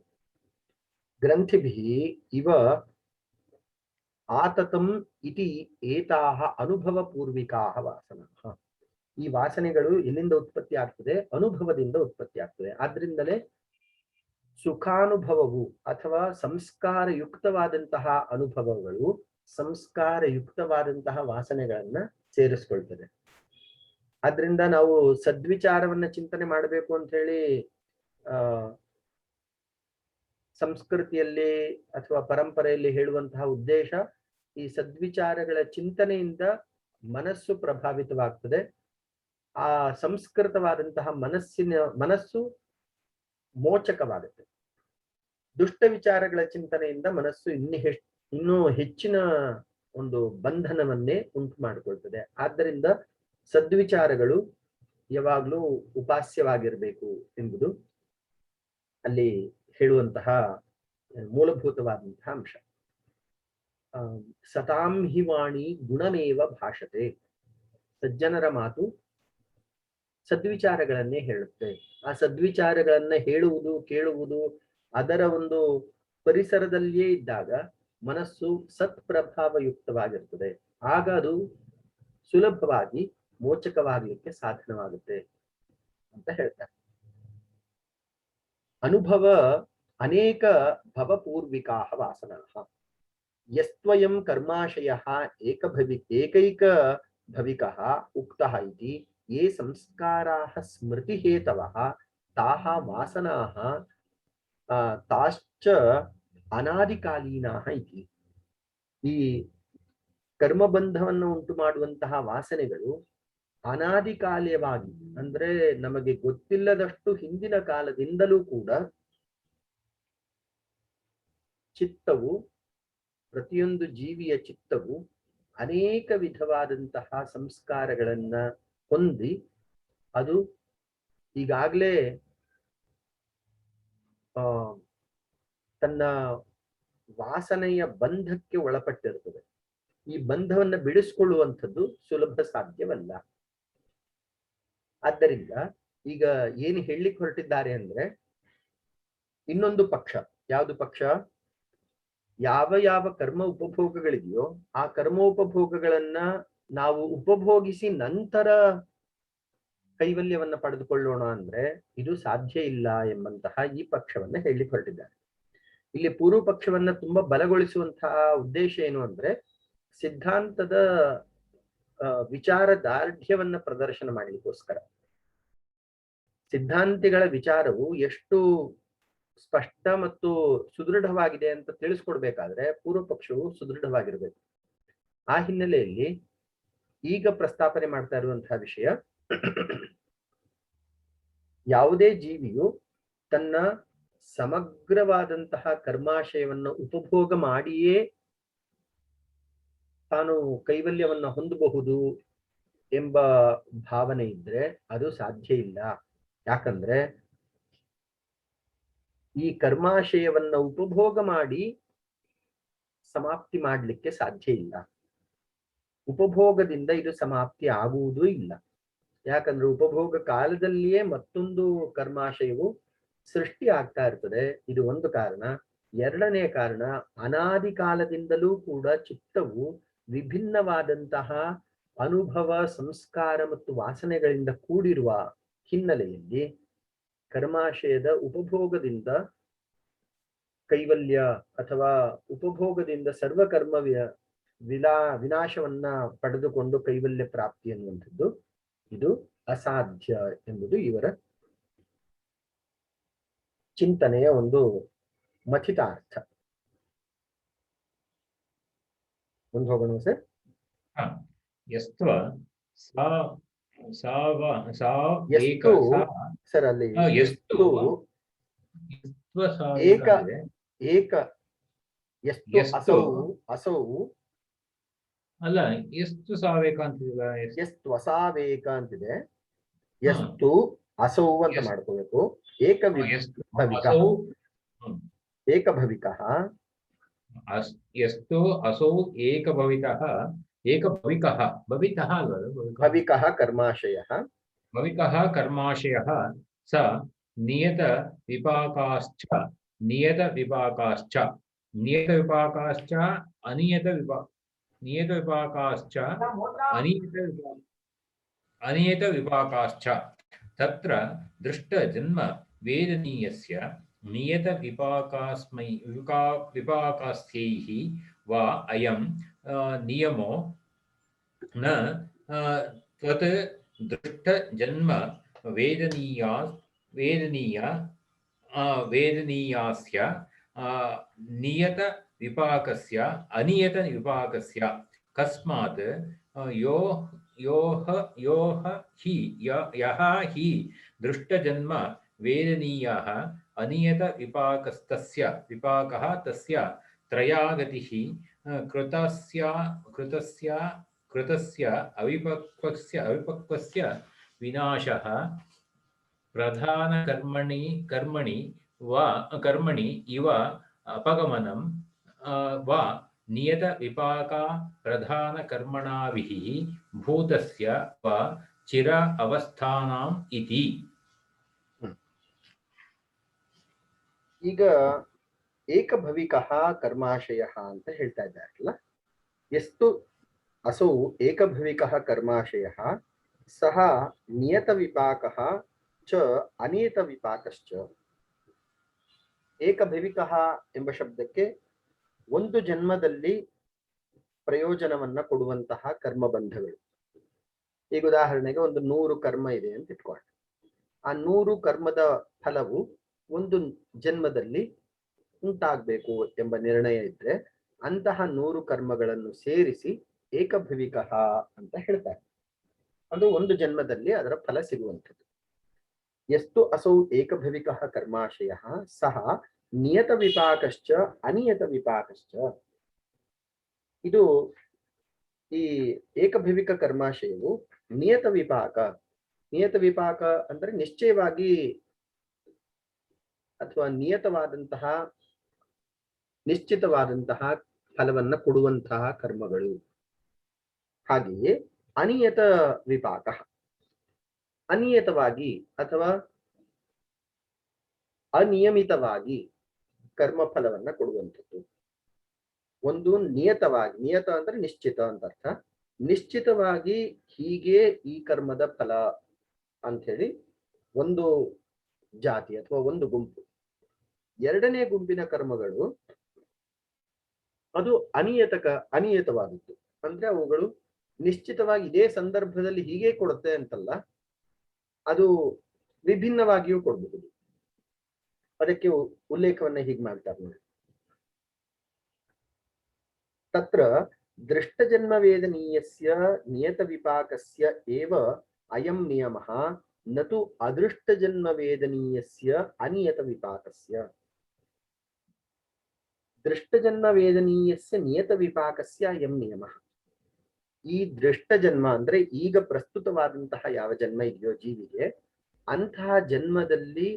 ಗ್ರಂಥಿಭಿ ಇವ ಆತತಂ ಇತಿ ಏತಾಹ ಅನುಭವ ಪೂರ್ವಿಕಾಹ ವಾಸನಃ. ಈ ವಾಸನೆಗಳು ಎಲ್ಲಿಂದ ಉತ್ಪತ್ತಿ ಆಗ್ತದೆ? ಅನುಭವದಿಂದ ಉತ್ಪತ್ತಿ ಆಗ್ತದೆ. ಆದ್ರಿಂದಲೇ ಸುಖಾನುಭವವು ಅಥವಾ ಸಂಸ್ಕಾರಯುಕ್ತವಾದಂತಹ ಅನುಭವಗಳು ಸಂಸ್ಕಾರಯುಕ್ತವಾದಂತಹ ವಾಸನೆಗಳನ್ನ ಸೇರಿಸ್ಕೊಳ್ತದೆ. ಆದ್ರಿಂದ ನಾವು ಸದ್ವಿಚಾರವನ್ನ ಚಿಂತನೆ ಮಾಡಬೇಕು ಅಂತ ಹೇಳಿ ಸಂಸ್ಕೃತಿಯಲ್ಲಿ ಅಥವಾ ಪರಂಪರೆಯಲ್ಲಿ ಹೇಳುವಂತಹ ಉದ್ದೇಶ, ಈ ಸದ್ವಿಚಾರಗಳ ಚಿಂತನೆಯಿಂದ ಮನಸ್ಸು ಪ್ರಭಾವಿತವಾಗ್ತದೆ. ಆ ಸಂಸ್ಕೃತವಾದಂತಹ ಮನಸ್ಸು ಮೋಚಕವಾಗುತ್ತೆ. ದುಷ್ಟ ವಿಚಾರಗಳ ಚಿಂತನೆಯಿಂದ ಮನಸ್ಸು ಇನ್ನೂ ಹೆಚ್ಚಿನ ಒಂದು ಬಂಧನವನ್ನೇ ಉಂಟು ಮಾಡಿಕೊಳ್ತದೆ. ಆದ್ದರಿಂದ ಸದ್ವಿಚಾರಗಳು ಯಾವಾಗಲೂ ಉಪಾಸ್ಯವಾಗಿರ್ಬೇಕು ಎಂಬುದು ಅಲ್ಲಿ ಹೇಳುವಂತಹ ಮೂಲಭೂತವಾದಂತಹ ಅಂಶ. ಸತಾಂ ಹಿ ವಾಣಿ ಗುಣಮೇವ ಭಾಷತೆ. ಸಜ್ಜನರ ಮಾತು ಸದ್ವಿಚಾರಗಳನ್ನೇ ಹೇಳುತ್ತೆ. ಆ ಸದ್ವಿಚಾರಗಳನ್ನ ಹೇಳುವುದು, ಕೇಳುವುದು, ಅದರ ಒಂದು ಪರಿಸರದಲ್ಲಿಯೇ ಇದ್ದಾಗ ಮನಸ್ಸು ಸತ್ಪ್ರಭಾವಯುಕ್ತವಾಗಿರ್ತದೆ. ಆಗ ಅದು ಸುಲಭವಾಗಿ ಮೋಚಕವಾಗಲಿಕ್ಕೆ ಸಾಧನವಾಗುತ್ತೆ ಅಂತ ಹೇಳ್ತಾರೆ. ಅನುಭವ ಅನೇಕ ಭವಪೂರ್ವಿಕಾಹ ವಾಸನಾಃ ಯಸ್ತ್ವಯಂ ಕರ್ಮಾಶಯಃ ಏಕೈಕ ಭವಿಕಃ ಉಕ್ತಃ ಇತಿ ಯೇ ಸಂಸ್ಕಾರಾಃ ಸ್ಮೃತಿಹೇತವಃ ತಾಃ ವಾಸನಾಃ ತಾಶ್ಚ ಅನಾದಿಕಾಲೀನಾಃ ಇತಿ. ಈ ಕರ್ಮಬಂಧವನ್ನು ಉಂಟು ಮಾಡುವಂತಹ ವಾಸನೆಗಳು ಅನಾದಿಕಾಲ್ಯವಾಗಿ, ಅಂದ್ರೆ ನಮಗೆ ಗೊತ್ತಿಲ್ಲದಷ್ಟು ಹಿಂದಿನ ಕಾಲದಿಂದಲೂ ಕೂಡ ಚಿತ್ತವು, ಪ್ರತಿಯೊಂದು ಜೀವಿಯ ಚಿತ್ತವು ಅನೇಕ ವಿಧವಾದಂತಹ ಸಂಸ್ಕಾರಗಳನ್ನ ಹೊಂದಿ ಅದು ಈಗಾಗಲೇ ತನ್ನ ವಾಸನೆಯ ಬಂಧಕ್ಕೆ ಒಳಪಟ್ಟಿರ್ತದೆ. ಈ ಬಂಧವನ್ನ ಬಿಡಿಸ್ಕೊಳ್ಳುವಂಥದ್ದು ಸುಲಭ ಸಾಧ್ಯವಲ್ಲ. ಆದ್ದರಿಂದ ಈಗ ಏನು ಹೇಳಲಿಕ್ಕೆ ಹೊರಟಿದ್ದಾರೆ ಅಂದ್ರೆ, ಇನ್ನೊಂದು ಪಕ್ಷ, ಯಾವುದು ಪಕ್ಷ? ಯಾವ ಯಾವ ಕರ್ಮ ಉಪಭೋಗಗಳಿದೆಯೋ ಆ ಕರ್ಮೋಪಭೋಗಗಳನ್ನ ನಾವು ಉಪಭೋಗಿಸಿ ನಂತರ ಕೈವಲ್ಯವನ್ನ ಪಡೆದುಕೊಳ್ಳೋಣ ಅಂದ್ರೆ ಇದು ಸಾಧ್ಯ ಇಲ್ಲ ಎಂಬಂತಹ ಈ ಪಕ್ಷವನ್ನ ಹೇಳಲಿಕ್ಕೆ ಹೊರಟಿದ್ದಾರೆ. ಇಲ್ಲಿ ಪೂರ್ವ ಪಕ್ಷವನ್ನ ತುಂಬಾ ಬಲಗೊಳಿಸುವಂತಹ ಉದ್ದೇಶ ಏನು ಅಂದ್ರೆ ಸಿದ್ಧಾಂತದ ವಿಚಾರ ದಾರ್ಢ್ಯವನ್ನ ಪ್ರದರ್ಶನ ಮಾಡಲಿಕ್ಕೋಸ್ಕರ. ಸಿದ್ಧಾಂತಿಗಳ ವಿಚಾರವು ಎಷ್ಟು ಸ್ಪಷ್ಟ ಮತ್ತು ಸುದೃಢವಾಗಿದೆ ಅಂತ ತಿಳಿಸ್ಕೊಡ್ಬೇಕಾದ್ರೆ ಪೂರ್ವ ಪಕ್ಷವು ಸುದೃಢವಾಗಿರ್ಬೇಕು. ಆ ಹಿನ್ನೆಲೆಯಲ್ಲಿ ಈಗ ಪ್ರಸ್ತಾಪನೆ ಮಾಡ್ತಾ ಇರುವಂತಹ ವಿಷಯ, ಯಾವುದೇ ಜೀವಿಯು ತನ್ನ ಸಮಗ್ರವಾದಂತಹ ಕರ್ಮಾಶಯವನ್ನು ಉಪಭೋಗ ಮಾಡಿಯೇ ತಾನು ಕೈವಲ್ಯವನ್ನ ಹೊಂದಬಹುದು ಎಂಬ ಭಾವನೆ ಇದ್ರೆ ಅದು ಸಾಧ್ಯ ಇಲ್ಲ. ಯಾಕಂದ್ರೆ ಈ ಕರ್ಮಾಶಯವನ್ನ ಉಪಭೋಗ ಮಾಡಿ ಸಮಾಪ್ತಿ ಮಾಡಲಿಕ್ಕೆ ಸಾಧ್ಯ ಇಲ್ಲ. ಉಪಭೋಗದಿಂದ ಇದು ಸಮಾಪ್ತಿ ಆಗುವುದೂ ಇಲ್ಲ. ಯಾಕಂದ್ರೆ ಉಪಭೋಗ ಕಾಲದಲ್ಲಿಯೇ ಮತ್ತೊಂದು ಕರ್ಮಾಶಯವು ಸೃಷ್ಟಿ ಆಗ್ತಾ ಇರ್ತದೆ. ಇದು ಒಂದು ಕಾರಣ. ಎರಡನೇ ಕಾರಣ, ಅನಾದಿ ಕಾಲದಿಂದಲೂ ಕೂಡ ಚಿತ್ತವು ವಿಭಿನ್ನವಾದಂತಹ ಅನುಭವ, ಸಂಸ್ಕಾರ ಮತ್ತು ವಾಸನೆಗಳಿಂದ ಕೂಡಿರುವ ಹಿನ್ನೆಲೆಯಲ್ಲಿ ಕರ್ಮಾಶಯದ ಉಪಭೋಗದಿಂದ ಕೈವಲ್ಯ ಅಥವಾ ಉಪಭೋಗದಿಂದ ಸರ್ವಕರ್ಮ ವಿನಾಶವನ್ನ ಪಡೆದುಕೊಂಡು ಕೈವಲ್ಯ ಪ್ರಾಪ್ತಿ ಅನ್ನುವಂಥದ್ದು ಇದು ಅಸಾಧ್ಯ ಎಂಬುದು ಇವರ ಚಿಂತನೆಯ ಒಂದು ಮಥಿತಾರ್ಥ. ಮುಂದೆ ಹೋಗೋಣ ಸರ್. ಸರ್ ಅಲ್ಲಿ ಏಕ ಏಕ ಎಷ್ಟು ಅಸೌ ಅಸೌ ಅಲ್ಲ, ಎಷ್ಟು ಸಾವೇಕ ಅಂತಿಲ್ಲ, ಎಷ್ಟು ಅಸಾವೇಕ ಅಂತಿದೆ. ಎಷ್ಟು ಅಸೌ ಅಂತ ಮಾಡ್ಕೋಬೇಕು. ಏಕಭವಿಕಃ ಎಷ್ಟು ಅಸೌ ಏಕಭವಿಕಃ ಏಕಭವಿಕಃ ಭವಿತಃ ಅಲ್ವ, ಭವಿಕಃ ಕರ್ಮಾಶಯಃ ಭವಿಕಃ ಕರ್ಮಾಶಯಃ ಸ ನಿಯತ ವಿಪಾಕಾಶ್ಚ ನಿಯತ ವಿಪಾಕಾಶ್ಚ ನಿಯತ ವಿಪಾಕಾಶ್ಚ ಅನಿಯತ ನಿಯತ ವಿಪಾಕಾಶ್ಚ ಅನಿಯತ ವಿಪಾಕಾಶ್ಚ ತತ್ರ ದೃಷ್ಟ ಜನ್ಮ ವೇದನೀಯಸ್ಯ ನಿಯತ ವಿಪಾಕಾಸ್ಥೈಃ ವಾ ಅಯಂ ನಿಯಮೋ ನ ತತ್ ದೃಷ್ಟ ಜನ್ಮ ವೇದನೀಯಾಸ್ಯ ನಿಯತ ವಿಪಾಕಸ್ಯ ಅನಿಯತ ವಿಪಾಕಸ್ಯ ಕಸ್ಮಾತ್ ಯಹ ಹಿ ದೃಷ್ಟಜನ್ಮ ವೇದನೀಯಃ ಅನಿಯತ ವಿಪಾಕಸ್ತಸ್ಯ ವಿಪಾಕಃ ತಸ್ಯ ತ್ರಯಾಗತಿಃ ಕೃತಸ್ಯ ಅವಿಪಕ್ವಸ್ಯ ವಿನಾಶಃ ಪ್ರಧಾನ ಕರ್ಮಣಿ ಇವ ಅಪಗಮನಂ ವಾ ನಿಯತ ವಿಪಾಕ ಪ್ರಧಾನ ಕರ್ಮಣಾಭಿಃ ಭೂತಸ್ಯ ವಾ ಚಿರ ಅವಸ್ಥಾನಾಂ ಇತಿ. ಈಗ ಏಕಭವಿಕಃ ಕರ್ಮಾಶಯಃ ಅಂತ ಹೇಳ್ತಾ ಇದ್ದಾರಲ್ಲ, ಎಷ್ಟು ಅಸೌ ಏಕಭವಿಕಃ ಕರ್ಮಾಶಯಃ ಸಹ ನಿಯತ ವಿಪಾಕಃ ಚ ಅನಿಯತ ವಿಪಾಕಶ್ಚ. ಏಕಭವಿಕಃ ಎಂಬ ಶಬ್ದಕ್ಕೆ ಒಂದು ಜನ್ಮದಲ್ಲಿ ಪ್ರಯೋಜನವನ್ನ ಕೊಡುವಂತಹ ಕರ್ಮಬಂಧಗಳು. ಈಗ ಉದಾಹರಣೆಗೆ ಒಂದು 100 ಕರ್ಮ ಇದೆ ಅಂತ ಇಟ್ಕೊಳ್ಳಿ. ಆ 100 ಕರ್ಮದ ಫಲವು ಒಂದು ಜನ್ಮದಲ್ಲಿ ಉಂಟಾಗಬೇಕು ಎಂಬ ನಿರ್ಣಯ ಇದ್ರೆ ಅಂತಹ 100 ಕರ್ಮಗಳನ್ನು ಸೇರಿಸಿ ಏಕಭವಿಕಃ ಅಂತ ಹೇಳ್ತಾರೆ. ಅದು ಒಂದು ಜನ್ಮದಲ್ಲಿ ಅದರ ಫಲ ಸಿಗುವಂಥದ್ದು. ಎಷ್ಟು ಅಸೌ ಏಕಭವಿಕಃ ಕರ್ಮಾಶಯಃ ಸಹ ನಿಯತ ವಿಪಾಕಶ್ಚ ಅನಿಯತ ವಿಪಾಕಶ್ಚ. ಇದು ಈ ಏಕಭವಿಕ ಕರ್ಮಾಶಯವು ನಿಯತ ವಿಪಾಕ ಅಂದ್ರೆ ನಿಶ್ಚಯವಾಗಿ ಅಥವಾ ನಿಶ್ಚಿತವಾದಂತಹ ಫಲವನ್ನ ಕೊಡುವಂತಹ ಕರ್ಮಗಳು. ಹಾಗೆಯೇ ಅನಿಯತ ವಿಪಾಕ, ಅನಿಯತವಾಗಿ ಅಥವಾ ಅನಿಯಮಿತವಾಗಿ ಕರ್ಮಫಲವನ್ನ ಕೊಡುವಂಥದ್ದು. ಒಂದು ನಿಯತವಾಗಿ, ನಿಯತ ಅಂದ್ರೆ ನಿಶ್ಚಿತ ಅಂತ ಅರ್ಥ. ನಿಶ್ಚಿತವಾಗಿ ಹೀಗೆ ಈ ಕರ್ಮದ ಫಲ ಅಂತ ಹೇಳಿ ಒಂದು ಜಾತಿ ಅಥವಾ ಒಂದು ಗುಂಪು. ಎರಡನೇ ಗುಂಪಿನ ಕರ್ಮಗಳು ಅದು ಅನಿಯತವಾದದ್ದು. ಅಂದ್ರೆ ಅವುಗಳು ನಿಶ್ಚಿತವಾಗಿ ಇದೇ ಸಂದರ್ಭದಲ್ಲಿ ಹೀಗೆ ಕೊಡುತ್ತೆ ಅಂತಲ್ಲ, ಅದು ವಿಭಿನ್ನವಾಗಿಯೂ ಕೊಡಬಹುದು. ಅದಕ್ಕೆ ಉಲ್ಲೇಖವನ್ನ ಹೀಗೆ ಮಾಡ್ತಾರೆ ನೋಡಿ. ತತ್ರ ದೃಷ್ಟಜನ್ಮ ವೇದನೀಯಸ್ಯ ನಿಯತ ವಿಪಾಕಸ್ಯ ಏವ ಅಯಂ ನಿಯಮಃ ನತು ಅದೃಷ್ಟಜನ್ಮ ವೇದನೀಯಸ್ಯ ಅನಿಯತ ವಿಪಾಕಸ್ಯ. ದೃಷ್ಟಜನ್ಮ ವೇದನೀಯಸ್ಯ ನಿಯತ ವಿಪಾಕಸ್ಯ ಅಯಂ ನಿಯಮಃ. ಈ ದೃಷ್ಟ ಜನ್ಮ ಅಂದ್ರೆ ಈಗ ಪ್ರಸ್ತುತವಾದಂತಹ ಯಾವ ಜನ್ಮ ಇದೆಯೋ ಜೀವಿಗೆ, ಅಂತಹ ಜನ್ಮದಲ್ಲಿ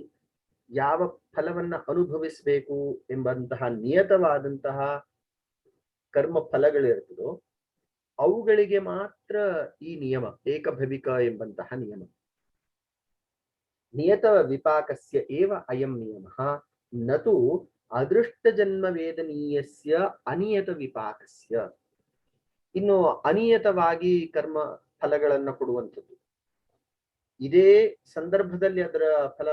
ಯಾವ ಫಲವನ್ನ ಅನುಭವಿಸಬೇಕು ಎಂಬಂತಹ ನಿಯತವಾದಂತಹ ಕರ್ಮ ಫಲಗಳಿರ್ತದೋ ಅವುಗಳಿಗೆ ಮಾತ್ರ ಈ ನಿಯಮ, ಏಕಭವಿಕ ಎಂಬಂತಹ ನಿಯಮ. ನಿಯತ ವಿಪಾಕಸ್ಯ ಏವ ಅಯಂ ನಿಯಮಃ ನತು ಅದೃಷ್ಟ ಜನ್ಮ ವೇದನೀಯಸ್ಯ ಅನಿಯತ ವಿಪಾಕಸ್ಯ. ಇನ್ನು ಅನಿಯತವಾಗಿ ಕರ್ಮ ಫಲಗಳನ್ನ ಕೊಡುವಂಥದ್ದು, ಇದೇ ಸಂದರ್ಭದಲ್ಲಿ ಅದರ ಫಲ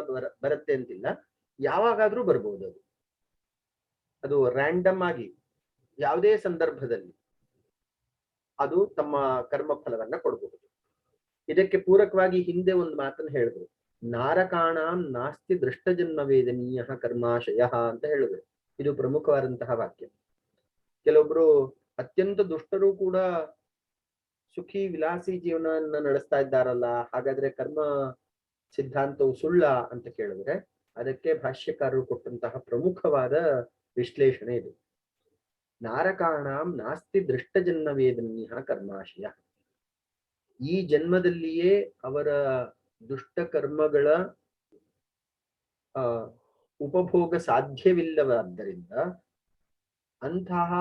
ಬರುತ್ತೆ ಅಂತಿಲ್ಲ, ಯಾವಾಗಾದ್ರೂ ಬರ್ಬೋದು. ಅದು ರ್ಯಾಂಡಮ್ ಆಗಿ ಯಾವುದೇ ಸಂದರ್ಭದಲ್ಲಿ ಅದು ತಮ್ಮ ಕರ್ಮ ಫಲವನ್ನ ಕೊಡಬಹುದು. ಇದಕ್ಕೆ ಪೂರಕವಾಗಿ ಹಿಂದೆ ಒಂದು ಮಾತನ್ನು ಹೇಳಿದ್ರು, ನಾರಕಾಣಾಂ ನಾಸ್ತಿ ದೃಷ್ಟಜನ್ಮ ವೇದನೀಯ ಕರ್ಮಾಶಯ ಅಂತ ಹೇಳಿದ್ರು. ಇದು ಪ್ರಮುಖವಾದಂತಹ ವಾಕ್ಯ. ಕೆಲವೊಬ್ರು ಅತ್ಯಂತ ದುಷ್ಟರು ಕೂಡ ಸುಖಿ ವಿಲಾಸಿ ಜೀವನವನ್ನ ನಡೆಸ್ತಾ ಇದ್ದಾರಲ್ಲ, ಹಾಗಾದ್ರೆ ಕರ್ಮ ಸಿದ್ಧಾಂತವು ಸುಳ್ಳ ಅಂತ ಕೇಳಿದ್ರೆ ಅದಕ್ಕೆ ಭಾಷ್ಯಕಾರರು ಕೊಟ್ಟಂತಹ ಪ್ರಮುಖವಾದ ವಿಶ್ಲೇಷಣೆ ಇದು. ನಾರಕಾಣಾಂ ನಾಸ್ತಿ ದೃಷ್ಟಜನ್ಮ ವೇದನೀಯ ಕರ್ಮಾಶಯ. ಈ ಜನ್ಮದಲ್ಲಿಯೇ ಅವರ ದುಷ್ಟ ಕರ್ಮಗಳ ಉಪಭೋಗ ಸಾಧ್ಯವಿಲ್ಲವಾದ್ದರಿಂದ ಅಂತಹ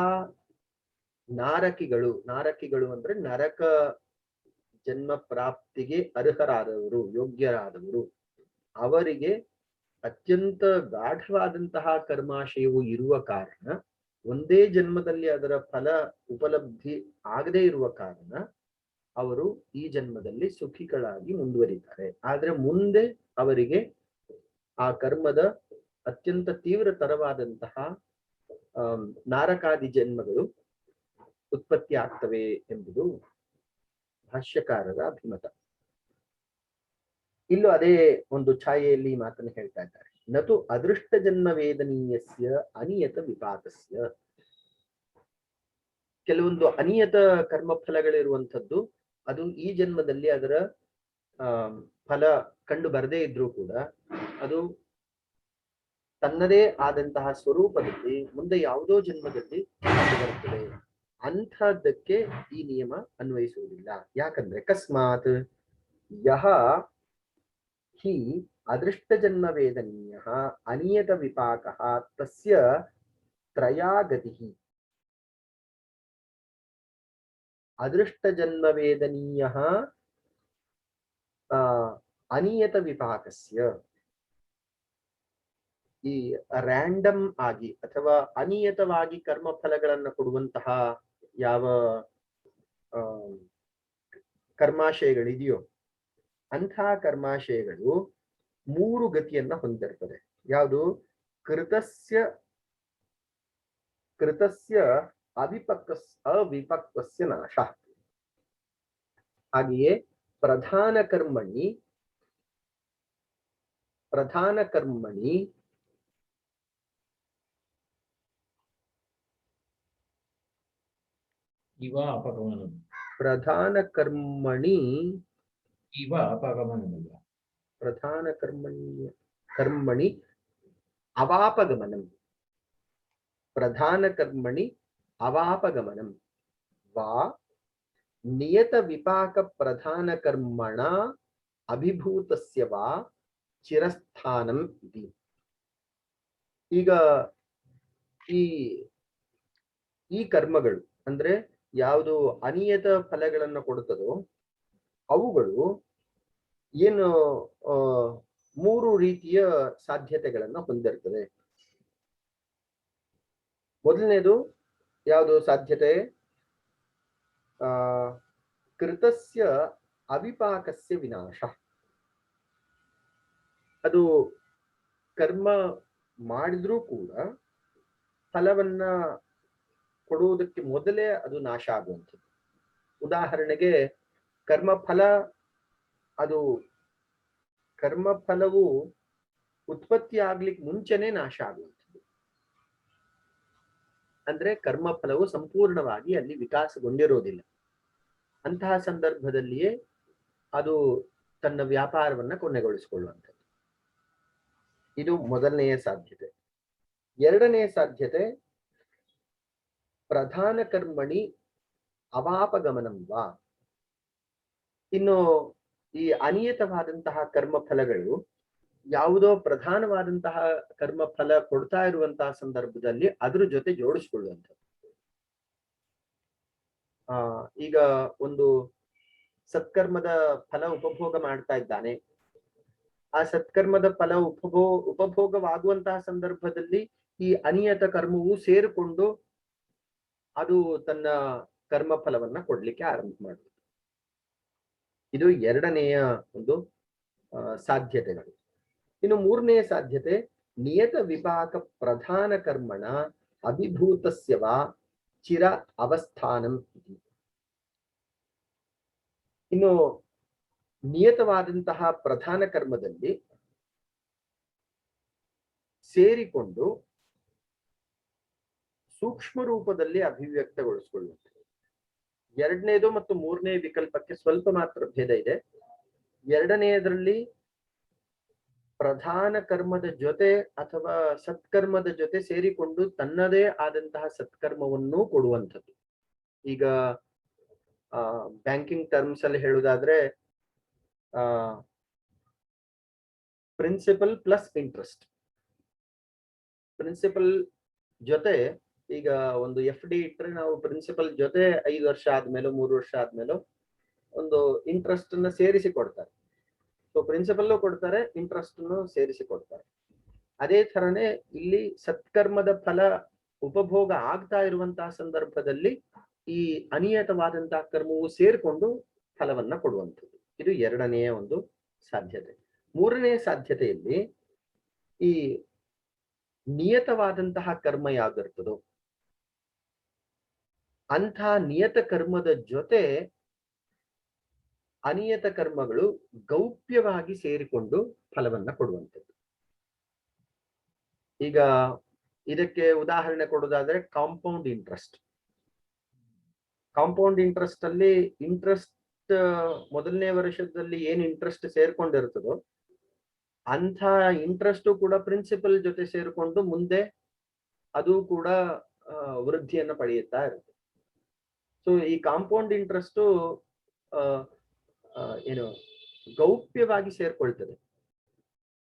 ನಾರಕಿಗಳು ಅಂದ್ರೆ ನರಕ ಜನ್ಮ ಪ್ರಾಪ್ತಿಗೆ ಅರ್ಹರಾದವರು, ಯೋಗ್ಯರಾದವರು, ಅವರಿಗೆ ಅತ್ಯಂತ ಗಾಢವಾದಂತಹ ಕರ್ಮಾಶಯವು ಇರುವ ಕಾರಣ, ಒಂದೇ ಜನ್ಮದಲ್ಲಿ ಅದರ ಫಲ ಉಪಲಬ್ಧಿ ಆಗದೇ ಇರುವ ಕಾರಣ ಅವರು ಈ ಜನ್ಮದಲ್ಲಿ ಸುಖಿಗಳಾಗಿ ಮುಂದುವರಿತಾರೆ. ಆದ್ರೆ ಮುಂದೆ ಅವರಿಗೆ ಆ ಕರ್ಮದ ಅತ್ಯಂತ ತೀವ್ರತರವಾದಂತಹ ನಾರಕಾದಿ ಜನ್ಮಗಳು ಉತ್ಪತ್ತಿ ಆಗ್ತವೆ ಎಂಬುದು ಭಾಷ್ಯಕಾರರ ಅಭಿಮತ. ಇಲ್ಲೂ ಅದೇ ಒಂದು ಛಾಯೆಯಲ್ಲಿ ಮಾತನ್ನು ಹೇಳ್ತಾ ಇದ್ದಾರೆ. ನತು ಅದೃಷ್ಟ ಜನ್ಮ ವೇದನೀಯಸ್ಯ ಅನಿಯತ ವಿಪಾಕಸ್ಯ. ಕೆಲವೊಂದು ಅನಿಯತ ಕರ್ಮ ಫಲಗಳಿರುವಂಥದ್ದು, ಅದು ಈ ಜನ್ಮದಲ್ಲಿ ಅದರ ಫಲ ಕಂಡು ಬರದೇ ಇದ್ರೂ ಕೂಡ ಅದು ತನ್ನದೇ ಆದಂತಹ ಸ್ವರೂಪದಲ್ಲಿ ಮುಂದೆ ಯಾವುದೋ ಜನ್ಮದಲ್ಲಿ ಕಂಡು ಬರುತ್ತದೆ. ಅಂಥದ್ದಕ್ಕೆ ಈ ನಿಯಮ ಅನ್ವಯಿಸುವುದಿಲ್ಲ. ಯಾಕಂದ್ರೆ ಅಕಸ್ಮಾತ್ ಯಹ ಹಿ ಅದೃಷ್ಟ ಜನ್ಮ ವೇದನೀಯ ಅನಿಯತ ವಿಪಾಕ ತಸ್ಯ ತ್ರಯಾಗತಿ. ಅದೃಷ್ಟ ಜನ್ಮ ವೇದನೀಯ ಅನಿಯತ ವಿಪಾಕಸ್ಯ. ಈ ರ್ಯಾಂಡಮ್ ಆಗಿ ಅಥವಾ ಅನಿಯತವಾಗಿ ಕರ್ಮ ಫಲಗಳನ್ನು ಕೊಡುವಂತಹ ಯಾವ ಕರ್ಮಾಶಯಗಳಿದೆಯೋ ಅಂತಹ ಕರ್ಮಾಶಯಗಳು 3 ಗತಿಯನ್ನ ಹೊಂದಿರ್ತದೆ. ಯಾವುದು? ಕೃತಸ್ಯ ಅವಿಪಕ್ವಸ್ಯ ನಾಶ. ಹಾಗೆಯೇ ಪ್ರಧಾನ ಕರ್ಮಣಿ ಇವ ಅಪಗಮನಂ. ಪ್ರಧಾನ ಕರ್ಮಣಿ ಇವ ಅಪಗಮನಮಲ್ಲ. ಪ್ರಧಾನ ಕರ್ಮಣಿ ಅವಾಪಗಮನಂ. ಪ್ರಧಾನ ಕರ್ಮಣಿ ಅವಾಪಗಮನಂ ವಾ ನಿಯತ ವಿಪಾಕ ಪ್ರಧಾನ ಕರ್ಮಣ ಅಭಿಭೂತಸ್ಯ ವಾ ಚಿರಸ್ಥಾನಂ ಇತಿ. ಈಗ ಈ ಕರ್ಮಗಳು ಅಂದ್ರೆ ಯಾವುದು ಅನಿಯತ ಫಲಗಳನ್ನು ಕೊಡುತ್ತದೋ ಅವುಗಳು ಏನು 3 ರೀತಿಯ ಸಾಧ್ಯತೆಗಳನ್ನ ಹೊಂದಿರ್ತದೆ. ಮೊದಲನೇದು ಯಾವುದು ಸಾಧ್ಯತೆ? ಕೃತಸ್ಯ ಅವಿಪಾಕಸ್ಯ ವಿನಾಶ. ಅದು ಕರ್ಮ ಮಾಡಿದ್ರೂ ಕೂಡ ಫಲವನ್ನ ಕೊಡುವುದಕ್ಕೆ ಮೊದಲೇ ಅದು ನಾಶ ಆಗುವಂಥದ್ದು. ಉದಾಹರಣೆಗೆ ಕರ್ಮಫಲ, ಅದು ಕರ್ಮಫಲವು ಉತ್ಪತ್ತಿ ಆಗ್ಲಿಕ್ಕೆ ಮುಂಚೆನೆ ನಾಶ ಆಗುವಂಥದ್ದು. ಅಂದ್ರೆ ಕರ್ಮಫಲವು ಸಂಪೂರ್ಣವಾಗಿ ಅಲ್ಲಿ ವಿಕಾಸಗೊಂಡಿರೋದಿಲ್ಲ. ಅಂತಹ ಸಂದರ್ಭದಲ್ಲಿಯೇ ಅದು ತನ್ನ ವ್ಯಾಪಾರವನ್ನ ಕೊನೆಗೊಳಿಸಿಕೊಳ್ಳುವಂಥದ್ದು. ಇದು ಮೊದಲನೆಯ ಸಾಧ್ಯತೆ. ಎರಡನೆಯ ಸಾಧ್ಯತೆ ಪ್ರಧಾನ ಕರ್ಮಣಿ ಅವಾಪಗಮನಂ ವಾ. ಇನ್ನು ಈ ಅನಿಯತವಾದಂತಹ ಕರ್ಮಫಲಗಳು ಯಾವುದೋ ಪ್ರಧಾನವಾದಂತಹ ಕರ್ಮಫಲ ಕೊಡ್ತಾ ಇರುವಂತಹ ಸಂದರ್ಭದಲ್ಲಿ ಅದ್ರ ಜೊತೆ ಜೋಡಿಸ್ಕೊಳ್ಳುವಂಥದ್ದು. ಈಗ ಒಂದು ಸತ್ಕರ್ಮದ ಫಲ ಉಪಭೋಗ ಮಾಡ್ತಾ ಇದ್ದಾನೆ. ಆ ಸತ್ಕರ್ಮದ ಫಲ ಉಪಭೋಗವಾಗುವಂತಹ ಸಂದರ್ಭದಲ್ಲಿ ಈ ಅನಿಯತ ಕರ್ಮವು ಸೇರಿಕೊಂಡು ಅದು ತನ್ನ ಕರ್ಮ ಫಲವನ್ನ ಕೊಡ್ಲಿಕ್ಕೆ ಆರಂಭ ಮಾಡುವುದು. ಇದು ಎರಡನೆಯ ಒಂದು ಸಾಧ್ಯತೆಗಳು. ಇನ್ನು ಮೂರನೆಯ ಸಾಧ್ಯತೆ ನಿಯತ ವಿಪಾಕ ಪ್ರಧಾನ ಕರ್ಮಣ ಅಭಿಭೂತಸ್ಯ ವಾ ಚಿರ ಅವಸ್ಥಾನಂ. ಇನ್ನು ನಿಯತವಾದಂತಹ ಪ್ರಧಾನ ಕರ್ಮದಲ್ಲಿ ಸೇರಿಕೊಂಡು ಸೂಕ್ಷ್ಮ ರೂಪದಲ್ಲಿ ಅಭಿವ್ಯಕ್ತಗೊಳಿಸಿಕೊಳ್ಳುತ್ತದೆ. ಎರಡನೇದು ಮತ್ತು ಮೂರನೇ ವಿಕಲ್ಪಕ್ಕೆ ಸ್ವಲ್ಪ ಮಾತ್ರ ಭೇದ ಇದೆ. ಎರಡನೆಯದರಲ್ಲಿ ಪ್ರಧಾನ ಕರ್ಮದ ಜೊತೆ ಅಥವಾ ಸತ್ಕರ್ಮದ ಜೊತೆ ಸೇರಿಕೊಂಡು ತನ್ನದೇ ಆದಂತಹ ಸತ್ಕರ್ಮವನ್ನು ಕೊಡುವಂಥದ್ದು. ಈಗ ಬ್ಯಾಂಕಿಂಗ್ ಟರ್ಮ್ಸ್ ಅಲ್ಲಿ ಹೇಳುವುದಾದ್ರೆ ಪ್ರಿನ್ಸಿಪಲ್ ಪ್ಲಸ್ ಇಂಟ್ರೆಸ್ಟ್. ಪ್ರಿನ್ಸಿಪಲ್ ಜೊತೆ ಈಗ ಒಂದು FD ಇಟ್ಟರೆ ನಾವು ಪ್ರಿನ್ಸಿಪಲ್ ಜೊತೆ 5 ವರ್ಷ ಆದ್ಮೇಲೆ 3 ವರ್ಷ ಆದ್ಮೇಲೆ ಒಂದು ಇಂಟ್ರೆಸ್ಟ್ ಅನ್ನ ಸೇರಿಸಿ ಕೊಡ್ತಾರೆ. ಸೊ ಪ್ರಿನ್ಸಿಪಲ್ ಕೊಡ್ತಾರೆ, ಇಂಟ್ರೆಸ್ಟ್ ಅನ್ನು ಸೇರಿಸಿ ಕೊಡ್ತಾರೆ. ಅದೇ ತರನೇ ಇಲ್ಲಿ ಸತ್ಕರ್ಮದ ಫಲ ಉಪಭೋಗ ಆಗ್ತಾ ಇರುವಂತಹ ಸಂದರ್ಭದಲ್ಲಿ ಈ ಅನಿಯತವಾದಂತಹ ಕರ್ಮವು ಸೇರ್ಕೊಂಡು ಫಲವನ್ನ ಕೊಡುವಂಥದ್ದು. ಇದು ಎರಡನೆಯ ಒಂದು ಸಾಧ್ಯತೆ. ಮೂರನೆಯ ಸಾಧ್ಯತೆಯಲ್ಲಿ ಈ ನಿಯತವಾದಂತಹ ಕರ್ಮ ಯಾವ್ದಿರ್ತದೋ ಅಂಥ ನಿಯತ ಕರ್ಮದ ಜೊತೆ ಅನಿಯತ ಕರ್ಮಗಳು ಗೌಪ್ಯವಾಗಿ ಸೇರಿಕೊಂಡು ಫಲವನ್ನ ಕೊಡುವಂಥದ್ದು. ಈಗ ಇದಕ್ಕೆ ಉದಾಹರಣೆ ಕೊಡೋದಾದ್ರೆ ಕಾಂಪೌಂಡ್ ಇಂಟ್ರೆಸ್ಟ್. ಕಾಂಪೌಂಡ್ ಇಂಟ್ರೆಸ್ಟ್ ಅಲ್ಲಿ ಇಂಟ್ರೆಸ್ಟ್ ಮೊದಲನೇ ವರ್ಷದಲ್ಲಿ ಏನ್ ಇಂಟ್ರೆಸ್ಟ್ ಸೇರ್ಕೊಂಡಿರ್ತದೋ ಅಂಥ ಇಂಟ್ರೆಸ್ಟ್ ಕೂಡ ಪ್ರಿನ್ಸಿಪಲ್ ಜೊತೆ ಸೇರಿಕೊಂಡು ಮುಂದೆ ಅದು ಕೂಡ ವೃದ್ಧಿಯನ್ನು ಪಡೆಯುತ್ತಾ ಇರುತ್ತೆ. ಸೊ ಈ ಕಾಂಪೌಂಡ್ ಇಂಟ್ರೆಸ್ಟ್ ಏನು ಗೌಪ್ಯವಾಗಿ ಸೇರ್ಕೊಳ್ತದೆ,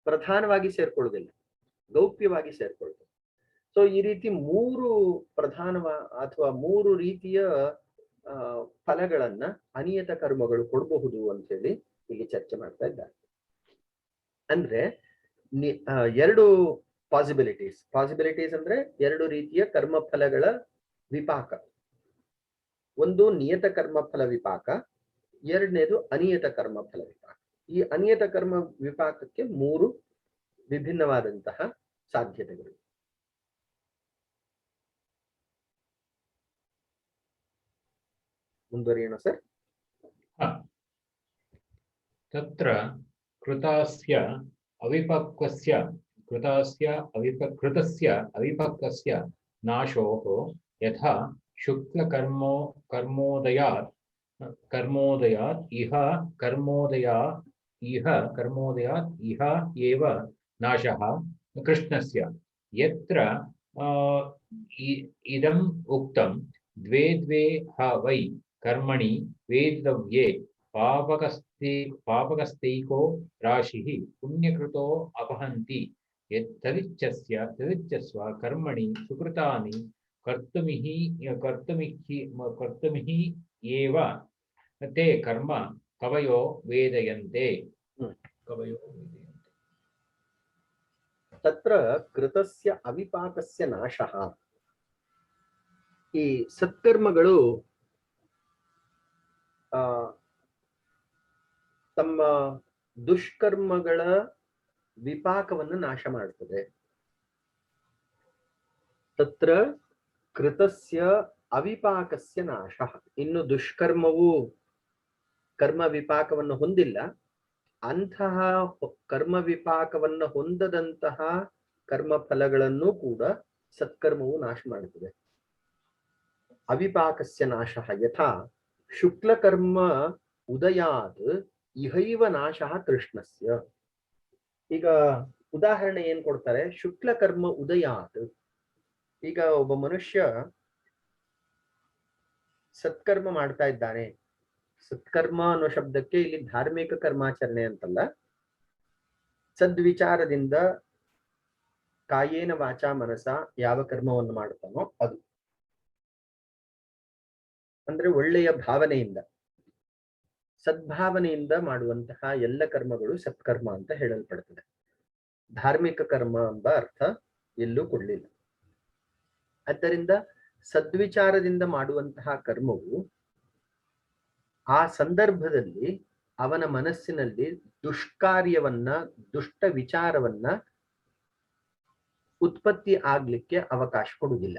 ಪ್ರಧಾನವಾಗಿ ಸೇರ್ಕೊಳ್ಳೋದಿಲ್ಲ, ಗೌಪ್ಯವಾಗಿ ಸೇರ್ಕೊಳ್ತದೆ. ಸೊ ಈ ರೀತಿ ಮೂರು ಪ್ರಧಾನ ಅಥವಾ ಮೂರು ರೀತಿಯ ಫಲಗಳನ್ನ ಅನಿಯತ ಕರ್ಮಗಳು ಕೊಡಬಹುದು ಅಂತ ಹೇಳಿ ಇಲ್ಲಿ ಚರ್ಚೆ ಮಾಡ್ತಾ ಇದ್ದಾರೆ. ಅಂದ್ರೆ ಎರಡು ಪಾಸಿಬಿಲಿಟೀಸ್ ಅಂದ್ರೆ ಎರಡು ರೀತಿಯ ಕರ್ಮ ಫಲಗಳ ವಿಪಾಕ. ಒಂದು ನಿಯತ ಕರ್ಮ ಫಲ ವಿಪಾಕ, ಎರಡನೇದು ಅನಿಯತ ಕರ್ಮ ಫಲ ವಿಪಾಕ. ಈ ಅನಿಯತ ಕರ್ಮ ವಿಪಾಕಕ್ಕೆ ಮೂರು ವಿಭಿನ್ನವಾದಂತಹ ಸಾಧ್ಯತೆಗಳು. ಮುಂದುವರಿಯೋಣ ಸರ್. ತತ್ರ ಕೃತಸ್ಯ ಅವಿಪಕ್ವಸ್ಯ ನಾಶೋಃ ಯಥಾ ಕರ್ಮೋದಯಾತ್ ಇಹ ಏವ ನಾಶಃ ಕೃಷ್ಣಸ್ಯ ಯತ್ರ ಇದಂ ಉಕ್ತಂ ದ್ವೇ ವೈ ಕರ್ಮಣಿ ವೇದಿತವ್ಯೇ ಪಾಪಕಸ್ತೈಕೋ ರಾಶಿಃ ಪುಣ್ಯಕೃತೋ ಅಪಹಂತಿ ತದಿಚ್ಛಸ್ವ ಕರ್ಮಣಿ ಸುಕೃತಾನಿ ಕರ್ತುಮಿಹಿ ಏವ ತೇ ಕರ್ಮ ಕವಯೋ ವೇದಯಂತೆ. ತತ್ರ ಕೃತಸ್ಯ ಅವಿಪಾಕಸ್ಯ ನಾಶಃ. ಈ ಸತ್ಕರ್ಮಗಳು ತಮ್ಮ ದುಷ್ಕರ್ಮಗಳ ವಿಪಾಕವನ್ನು ನಾಶ ಮಾಡುತ್ತದೆ. ತತ್ರ ಕೃತಸ್ಯ ಅವಿಪಾಕಸ್ಯ ನಾಶ. ಇನ್ನು ದುಷ್ಕರ್ಮವು ಕರ್ಮ ವಿಪಾಕವನ್ನು ಹೊಂದಿಲ್ಲ, ಅಂತಹ ಕರ್ಮ ವಿಪಾಕವನ್ನು ಹೊಂದದಂತಹ ಕರ್ಮ ಫಲಗಳನ್ನು ಕೂಡ ಸತ್ಕರ್ಮವು ನಾಶ ಮಾಡುತ್ತದೆ. ಅವಿಪಾಕಸ್ಯ ನಾಶ ಯಥಾ ಶುಕ್ಲಕರ್ಮ ಉದಯಾತ್ ಇಹೈವ ನಾಶ ಕೃಷ್ಣಸ್ಯ. ಈಗ ಉದಾಹರಣೆ ಏನ್ ಕೊಡ್ತಾರೆ? ಶುಕ್ಲಕರ್ಮ ಉದಯಾತ್. ಈಗ ಒಬ್ಬ ಮನುಷ್ಯ ಸತ್ಕರ್ಮ ಮಾಡ್ತಾ ಇದ್ದಾನೆ. ಸತ್ಕರ್ಮ ಅನ್ನೋ ಶಬ್ದಕ್ಕೆ ಇಲ್ಲಿ ಧಾರ್ಮಿಕ ಕರ್ಮಾಚರಣೆ ಅಂತಲ್ಲ, ಸದ್ವಿಚಾರದಿಂದ ಕಾಯೇನ ವಾಚ ಮನಸ ಯಾವ ಕರ್ಮವನ್ನು ಮಾಡುತ್ತಾನೋ ಅದು. ಅಂದ್ರೆ ಒಳ್ಳೆಯ ಭಾವನೆಯಿಂದ, ಸದ್ಭಾವನೆಯಿಂದ ಮಾಡುವಂತಹ ಎಲ್ಲ ಕರ್ಮಗಳು ಸತ್ಕರ್ಮ ಅಂತ ಹೇಳಲ್ಪಡ್ತದೆ. ಧಾರ್ಮಿಕ ಕರ್ಮ ಎಂಬ ಅರ್ಥ ಎಲ್ಲೂ ಕೊಡ್ಲಿಲ್ಲ. ಆದ್ದರಿಂದ ಸದ್ವಿಚಾರದಿಂದ ಮಾಡುವಂತಹ ಕರ್ಮವು ಆ ಸಂದರ್ಭದಲ್ಲಿ ಅವನ ಮನಸ್ಸಿನಲ್ಲಿ ದುಷ್ಕಾರ್ಯವನ್ನ, ದುಷ್ಟ ವಿಚಾರವನ್ನ ಉತ್ಪತ್ತಿ ಆಗ್ಲಿಕ್ಕೆ ಅವಕಾಶ ಕೊಡುವುದಿಲ್ಲ.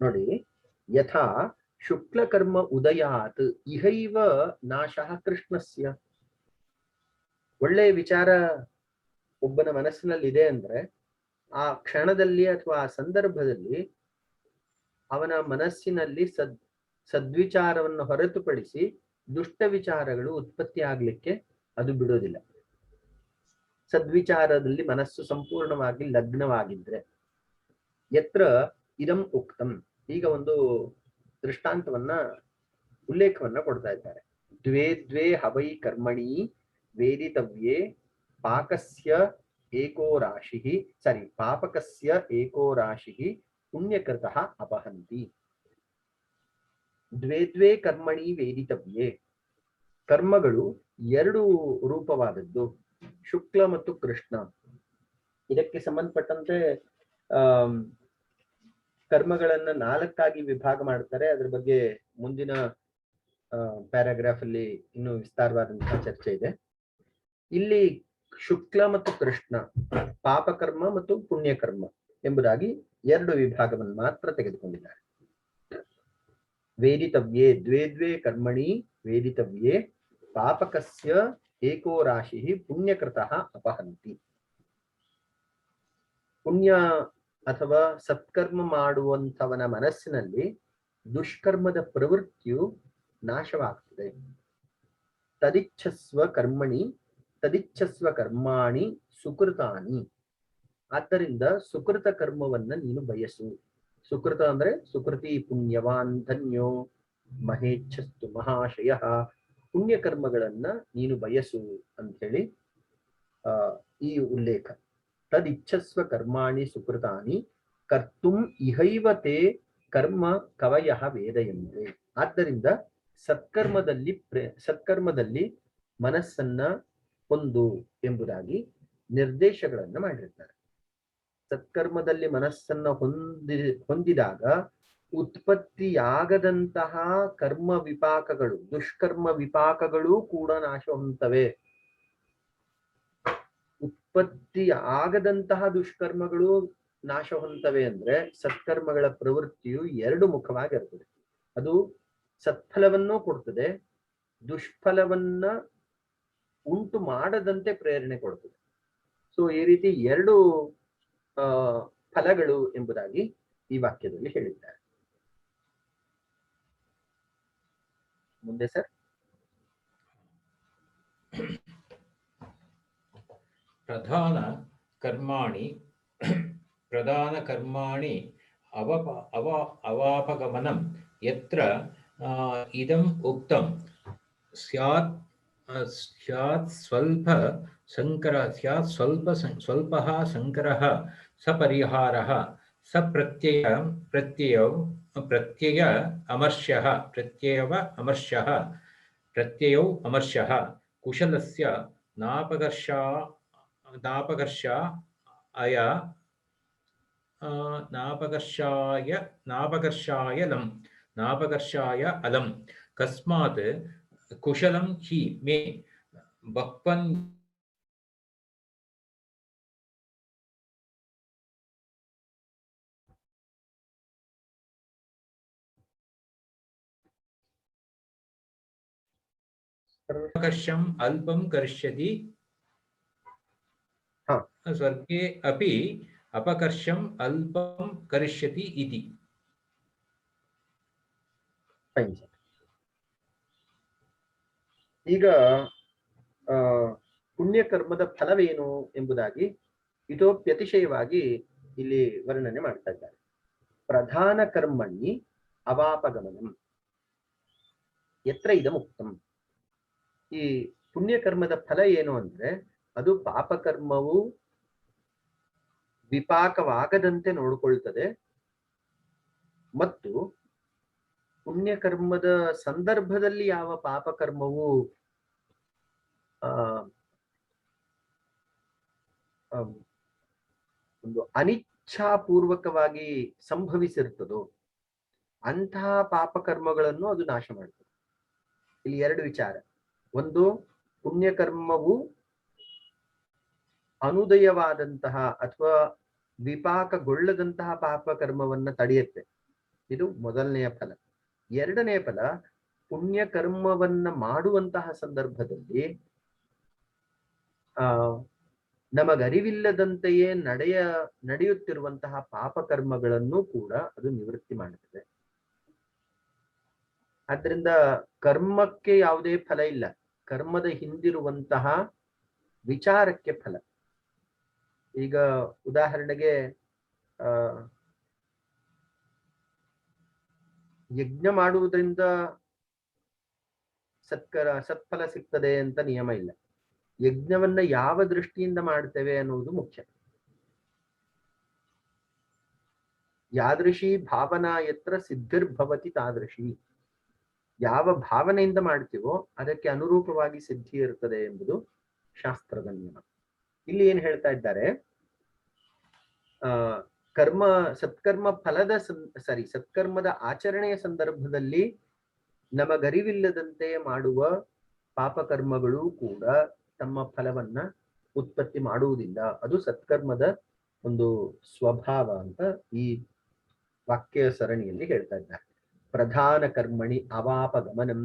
ನೋಡಿ, ಯಥಾ ಶುಕ್ಲಕರ್ಮ ಉದಯಾತ್ ಇಹೈವ ನಾಶ ಕೃಷ್ಣಸ್ಯ. ಒಳ್ಳೆಯ ವಿಚಾರ ಒಬ್ಬನ ಮನಸ್ಸಿನಲ್ಲಿ ಇದೆ ಅಂದ್ರೆ ಆ ಕ್ಷಣದಲ್ಲಿ ಅಥವಾ ಆ ಸಂದರ್ಭದಲ್ಲಿ ಅವನ ಮನಸ್ಸಿನಲ್ಲಿ ಸದ್ವಿಚಾರವನ್ನು ಹೊರತುಪಡಿಸಿ ದುಷ್ಟ ವಿಚಾರಗಳು ಉತ್ಪತ್ತಿ ಆಗ್ಲಿಕ್ಕೆ ಅದು ಬಿಡೋದಿಲ್ಲ. ಸದ್ವಿಚಾರದಲ್ಲಿ ಮನಸ್ಸು ಸಂಪೂರ್ಣವಾಗಿ ಲಗ್ನವಾಗಿದ್ರೆ. ಯತ್ರ ಇದಂ ಉಕ್ತಂ. ಈಗ ಒಂದು ದೃಷ್ಟಾಂತವನ್ನ, ಉಲ್ಲೇಖವನ್ನ ಕೊಡ್ತಾ ಇದ್ದಾರೆ. ದ್ವೇ ದ್ವೇ ಹವೈ ಕರ್ಮಣಿ ವೇದಿತವ್ಯೇ ಪಾಕಸ್ಯ ಏಕೋ ರಾಶಿ ಪಾಪಕಸ್ಯ ಏಕೋ ರಾಶಿ ಪುಣ್ಯಕೃತಃ ಅಪಹಂತಿ. ದ್ವೇ ದ್ವೇ ಕರ್ಮಣಿ ವೇದಿತವ್ಯೇ. ಕರ್ಮಗಳು ಎರಡು ರೂಪವಾದದ್ದು, ಶುಕ್ಲ ಮತ್ತು ಕೃಷ್ಣ. ಇದಕ್ಕೆ ಸಂಬಂಧಪಟ್ಟಂತೆ ಕರ್ಮಗಳನ್ನ 4 ವಿಭಾಗ ಮಾಡ್ತಾರೆ. ಅದ್ರ ಬಗ್ಗೆ ಮುಂದಿನ ಪ್ಯಾರಾಗ್ರಾಫ್ ಅಲ್ಲಿ ಇನ್ನೂ ವಿಸ್ತಾರವಾದಂತಹ ಚರ್ಚೆ ಇದೆ. ಇಲ್ಲಿ ಶುಕ್ಲ ಮತ್ತು ಕೃಷ್ಣ, ಪಾಪಕರ್ಮ ಮತ್ತು ಪುಣ್ಯಕರ್ಮ ಎಂಬುದಾಗಿ 2 ವಿಭಾಗವನ್ನು ಮಾತ್ರ ತೆಗೆದುಕೊಂಡಿದ್ದಾರೆ. ವೇದಿತವ್ಯೇ ದ್ವೇ ದ್ವೇ ಕರ್ಮಣಿ ವೇದಿತವ್ಯೇ ಪಾಪಕಸ್ಯ ಏಕೋ ರಾಶಿ ಪುಣ್ಯಕೃತಃ ಅಪಹಂತಿ. ಪುಣ್ಯ ಅಥವಾ ಸತ್ಕರ್ಮ ಮಾಡುವಂಥವನ ಮನಸ್ಸಿನಲ್ಲಿ ದುಷ್ಕರ್ಮದ ಪ್ರವೃತ್ತಿಯು ನಾಶವಾಗ್ತದೆ. ತದಿಚ್ಛಸ್ವ ಕರ್ಮಾಣಿ ಸುಕೃತಾನಿ. ಆದ್ದರಿಂದ ಸುಕೃತ ಕರ್ಮವನ್ನ ನೀನು ಬಯಸು. ಸುಕೃತ ಅಂದ್ರೆ ಸುಕೃತಿ ಪುಣ್ಯವಾನ್ ಧನ್ಯೋ ಮಹೇಚ್ಛಸ್ತು ಮಹಾಶಯ. ಪುಣ್ಯ ಕರ್ಮಗಳನ್ನ ನೀನು ಬಯಸು ಅಂತ ಹೇಳಿ ಈ ಉಲ್ಲೇಖ. ತದಿಚ್ಛಸ್ವ ಕರ್ಮಾಣಿ ಸುಕೃತಾನಿ ಕರ್ತುಂ ಇಹೈವತೆ ಕರ್ಮ ಕವಯಃ ವೇದಯಂತೆ. ಆದ್ದರಿಂದ ಸತ್ಕರ್ಮದಲ್ಲಿ ಮನಸ್ಸನ್ನ ಹೊಂದು ಎಂಬುದಾಗಿ ನಿರ್ದೇಶಗಳನ್ನ ಮಾಡಿರ್ತಾರೆ. ಸತ್ಕರ್ಮದಲ್ಲಿ ಮನಸ್ಸನ್ನ ಹೊಂದಿದಾಗ ಉತ್ಪತ್ತಿಯಾಗದಂತಹ ಕರ್ಮ ವಿಪಾಕಗಳು, ದುಷ್ಕರ್ಮ ವಿಪಾಕಗಳು ಕೂಡ ನಾಶ ಹೊಂದುತ್ತವೆ. ಉತ್ಪತ್ತಿ ಆಗದಂತಹ ದುಷ್ಕರ್ಮಗಳು ನಾಶ ಹೊಂದುತ್ತವೆ ಅಂದ್ರೆ ಸತ್ಕರ್ಮಗಳ ಪ್ರವೃತ್ತಿಯು 2 ಮುಖವಾಗಿರ್ತದೆ. ಅದು ಸತ್ಫಲವನ್ನೂ ಕೊಡ್ತದೆ, ದುಷ್ಫಲವನ್ನ ಉಂಟು ಮಾಡದಂತೆ ಪ್ರೇರಣೆ ಕೊಡ್ತದೆ. ಸೊ ಈ ರೀತಿ 2 ಫಲಗಳು ಎಂಬುದಾಗಿ ಈ ವಾಕ್ಯದಲ್ಲಿ ಹೇಳಿದ್ದಾರೆ. ಮುಂದೆ ಸರ್. ಪ್ರಧಾನ ಕರ್ಮಾಣಿ ಅವಾಪಗಮನಂ ಯತ್ರ ಇದಂ ಉಕ್ತಂ ಸ್ಯಾತ್ ಸ್ವಲ್ಪಃ ಸಂಕರಃ ಸಪರಿಹಾರಃ ಪ್ರತ್ಯಯವ ಅಮರ್ಷ್ಯಃ ಕುಶಲಸ್ಯ ನಾಪಕರ್ಷಾಯ ಅಲಂ ಕಸ್ಮಾತ್ ಕುಶಲಂ ಹಿ ಮೇ ಬಪ್ಪನ್ ಕರ್ಷಂ ಅಲ್ಪಂ ಕರಿಷ್ಯತಿ ಸ್ವರ್ಗೆ ಅಪಿ ಅಪಕರ್ಷಂ ಅಲ್ಪಂ ಕರಿಷ್ಯತಿ ಇತಿ. ಈಗ ಪುಣ್ಯಕರ್ಮದ ಫಲವೇನು ಎಂಬುದಾಗಿ ಇತೋಪ್ಯತಿಶಯವಾಗಿ ಇಲ್ಲಿ ವರ್ಣನೆ ಮಾಡ್ತಾ ಇದ್ದಾರೆ. ಪ್ರಧಾನ ಕರ್ಮಣಿ ಅವಾಪಗಮನಂ ಯತ್ರ ಇದಮುಕ್ತಂ. ಈ ಪುಣ್ಯಕರ್ಮದ ಫಲ ಏನು ಅಂದ್ರೆ ಅದು ಪಾಪಕರ್ಮವು ವಿಪಾಕವಾಗದಂತೆ ನೋಡಿಕೊಳ್ತದೆ ಮತ್ತು ಪುಣ್ಯಕರ್ಮದ ಸಂದರ್ಭದಲ್ಲಿ ಯಾವ ಪಾಪಕರ್ಮವು ಒಂದು ಅನಿಚ್ಛಾಪೂರ್ವಕವಾಗಿ ಸಂಭವಿಸಿರ್ತದೋ ಅಂತಹ ಪಾಪಕರ್ಮಗಳನ್ನು ಅದು ನಾಶ ಮಾಡ್ತದೆ. ಇಲ್ಲಿ ಎರಡು ವಿಚಾರ. ಒಂದು, ಪುಣ್ಯಕರ್ಮವು ಅನುದಯವಾದಂತಹ ಅಥವಾ ವಿಪಾಕಗೊಳ್ಳದಂತಹ ಪಾಪಕರ್ಮವನ್ನ ತಡೆಯುತ್ತೆ. ಇದು ಮೊದಲನೆಯ ಫಲ. ಎರಡನೆಯ ಫಲ, ಪುಣ್ಯಕರ್ಮವನ್ನ ಮಾಡುವಂತಹ ಸಂದರ್ಭದಲ್ಲಿ ನಮಗರಿವಿಲ್ಲದಂತೆಯೇ ನಡೆಯುತ್ತಿರುವಂತಹ ಪಾಪಕರ್ಮಗಳನ್ನು ಕೂಡ ಅದು ನಿವೃತ್ತಿ ಮಾಡುತ್ತದೆ. ಆದ್ರಿಂದ ಕರ್ಮಕ್ಕೆ ಯಾವುದೇ ಫಲ ಇಲ್ಲ, ಕರ್ಮದ ಹಿಂದಿರುವಂತಹ ವಿಚಾರಕ್ಕೆ ಫಲ. ಈಗ ಉದಾಹರಣೆಗೆ ಯಜ್ಞ ಮಾಡುವುದರಿಂದ ಸತ್ಫಲ ಸಿಗ್ತದೆ ಅಂತ ನಿಯಮ ಇಲ್ಲ. ಯಜ್ಞವನ್ನ ಯಾವ ದೃಷ್ಟಿಯಿಂದ ಮಾಡ್ತೇವೆ ಅನ್ನುವುದು ಮುಖ್ಯ. ಯಾದೃಶಿ ಭಾವನಾ ಯತ್ರ ಸಿದ್ಧಿರ್ಭವತಿ ತಾದೃಶಿ. ಯಾವ ಭಾವನೆಯಿಂದ ಮಾಡ್ತೀವೋ ಅದಕ್ಕೆ ಅನುರೂಪವಾಗಿ ಸಿದ್ಧಿ ಇರ್ತದೆ ಎಂಬುದು ಶಾಸ್ತ್ರದ ನಿಯಮ. ಇಲ್ಲಿ ಏನ್ ಹೇಳ್ತಾ ಇದ್ದಾರೆ, ಸತ್ಕರ್ಮದ ಆಚರಣೆಯ ಸಂದರ್ಭದಲ್ಲಿ ನಮಗರಿವಿಲ್ಲದಂತೆ ಮಾಡುವ ಪಾಪಕರ್ಮಗಳು ಕೂಡ ತಮ್ಮ ಫಲವನ್ನ ಉತ್ಪತ್ತಿ ಮಾಡುವುದಿಲ್ಲ. ಅದು ಸತ್ಕರ್ಮದ ಒಂದು ಸ್ವಭಾವ ಅಂತ ಈ ವಾಕ್ಯ ಸರಣಿಯಲ್ಲಿ ಹೇಳ್ತಾ ಇದ್ದಾರೆ. ಪ್ರಧಾನ ಕರ್ಮಣಿ ಅವಾಪಗಮನಂ.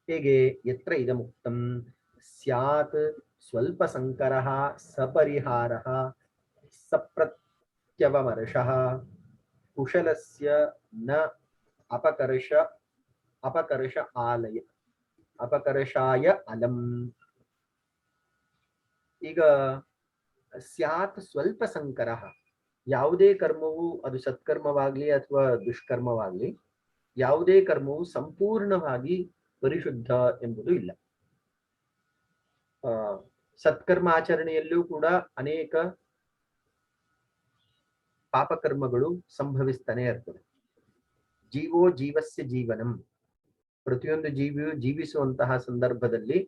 ಹೇಗೆ? ಯತ್ರ ಇದಮುಕ್ತಂ ಸ್ಯಾತ್ ಸ್ವಲ್ಪ ಸಂಕರಃ ಸಪರಿಹಾರಃ ಸಪ್ರತ್ಯವಮರ್ಷಃ ಕುಶಲಸ್ಯ ನ ಅಪಕರ್ಷಾಯ ಅಲಂ. ಈಗ ಸ್ಯಾತ್ ಸ್ವಲ್ಪ ಸಂಕರಃ, ಯಾವುದೇ ಕರ್ಮವು ಅದು ಸತ್ಕರ್ಮವಾಗ್ಲಿ ಅಥವಾ ದುಷ್ಕರ್ಮವಾಗ್ಲಿ, ಯಾವುದೇ ಕರ್ಮವು ಸಂಪೂರ್ಣವಾಗಿ ಪರಿಶುದ್ಧ ಎಂಬುದು ಇಲ್ಲ. ಸತ್ಕರ್ಮ ಆಚರಣೆಯಲ್ಲೂ ಕೂಡ ಅನೇಕ ಪಾಪಕರ್ಮಗಳು ಸಂಭವಿಸ್ತಾನೆ ಇರ್ತದೆ. ಜೀವೋ ಜೀವಸ್ಯ ಜೀವನಂ. ಪ್ರತಿಯೊಂದು ಜೀವಿಯು ಜೀವಿಸುವಂತಹ ಸಂದರ್ಭದಲ್ಲಿ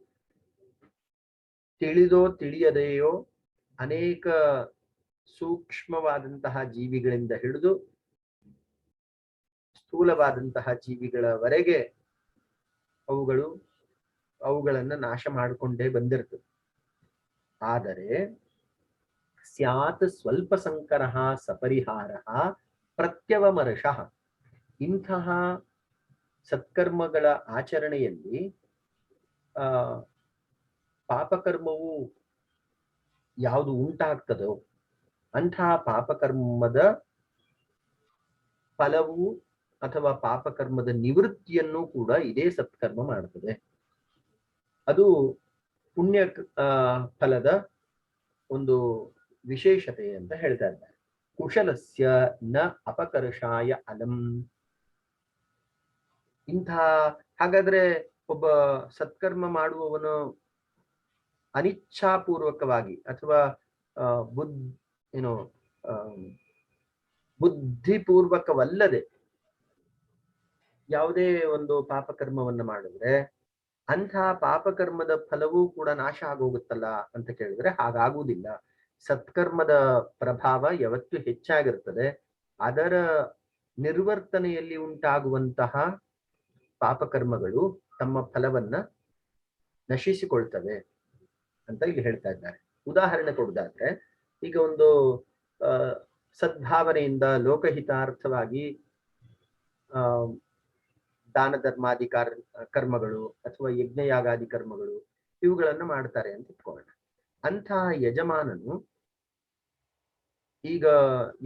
ತಿಳಿದೋ ತಿಳಿಯದೆಯೋ ಅನೇಕ ಸೂಕ್ಷ್ಮವಾದಂತಹ ಜೀವಿಗಳಿಂದ ಹಿಡಿದು ಸ್ಥೂಲವಾದಂತಹ ಜೀವಿಗಳವರೆಗೆ ಅವುಗಳನ್ನ ನಾಶ ಮಾಡಿಕೊಂಡೇ ಬಂದಿರ್ತದೆ. ಆದರೆ ಸ್ಯಾತ್ ಸ್ವಲ್ಪ ಸಂಕರಃ ಸಪರಿಹಾರಃ ಪ್ರತ್ಯವಮರ್ಷಃ. ಇಂತಹ ಸತ್ಕರ್ಮಗಳ ಆಚರಣೆಯಲ್ಲಿ ಪಾಪಕರ್ಮವು ಯಾವುದು ಉಂಟಾಗ್ತದೋ ಅಂತಹ ಪಾಪಕರ್ಮದ ಫಲವು ಅಥವಾ ಪಾಪಕರ್ಮದ ನಿವೃತ್ತಿಯನ್ನು ಕೂಡ ಇದೇ ಸತ್ಕರ್ಮ ಮಾಡ್ತದೆ. ಅದು ಪುಣ್ಯ ಫಲದ ಒಂದು ವಿಶೇಷತೆ ಅಂತ ಹೇಳ್ತಾ ಇದ್ದಾರೆ. ಕುಶಲಸ್ಯ ನ ಅಪಕರ್ಷಾಯ ಅಲಂ. ಹಾಗಾದ್ರೆ ಒಬ್ಬ ಸತ್ಕರ್ಮ ಮಾಡುವವನು ಅನಿಚ್ಛಾಪೂರ್ವಕವಾಗಿ ಅಥವಾ ಬುದ್ಧಿಪೂರ್ವಕವಲ್ಲದೆ ಯಾವುದೇ ಒಂದು ಪಾಪಕರ್ಮವನ್ನ ಮಾಡಿದ್ರೆ ಅಂತಹ ಪಾಪಕರ್ಮದ ಫಲವೂ ಕೂಡ ನಾಶ ಆಗೋಗುತ್ತಲ್ಲ ಅಂತ ಕೇಳಿದ್ರೆ ಹಾಗಾಗುವುದಿಲ್ಲ. ಸತ್ಕರ್ಮದ ಪ್ರಭಾವ ಯಾವತ್ತೂ ಹೆಚ್ಚಾಗಿರ್ತದೆ. ಅದರ ನಿರ್ವರ್ತನೆಯಲ್ಲಿ ಉಂಟಾಗುವಂತಹ ಪಾಪಕರ್ಮಗಳು ತಮ್ಮ ಫಲವನ್ನ ನಶಿಸಿಕೊಳ್ತವೆ ಅಂತ ಇಲ್ಲಿ ಹೇಳ್ತಾ ಇದ್ದಾರೆ. ಉದಾಹರಣೆ ಕೊಡುವುದಾದ್ರೆ, ಈಗ ಒಂದು ಸದ್ಭಾವನೆಯಿಂದ ಲೋಕಹಿತಾರ್ಥವಾಗಿ ದಾನ ಧರ್ಮಾದಿ ಕರ್ಮಗಳು ಅಥವಾ ಯಜ್ಞಯಾಗಾದಿ ಕರ್ಮಗಳು ಇವುಗಳನ್ನ ಮಾಡ್ತಾರೆ ಅಂತ ಇಟ್ಕೊಳ್ಳೋಣ. ಅಂತಹ ಯಜಮಾನನು ಈಗ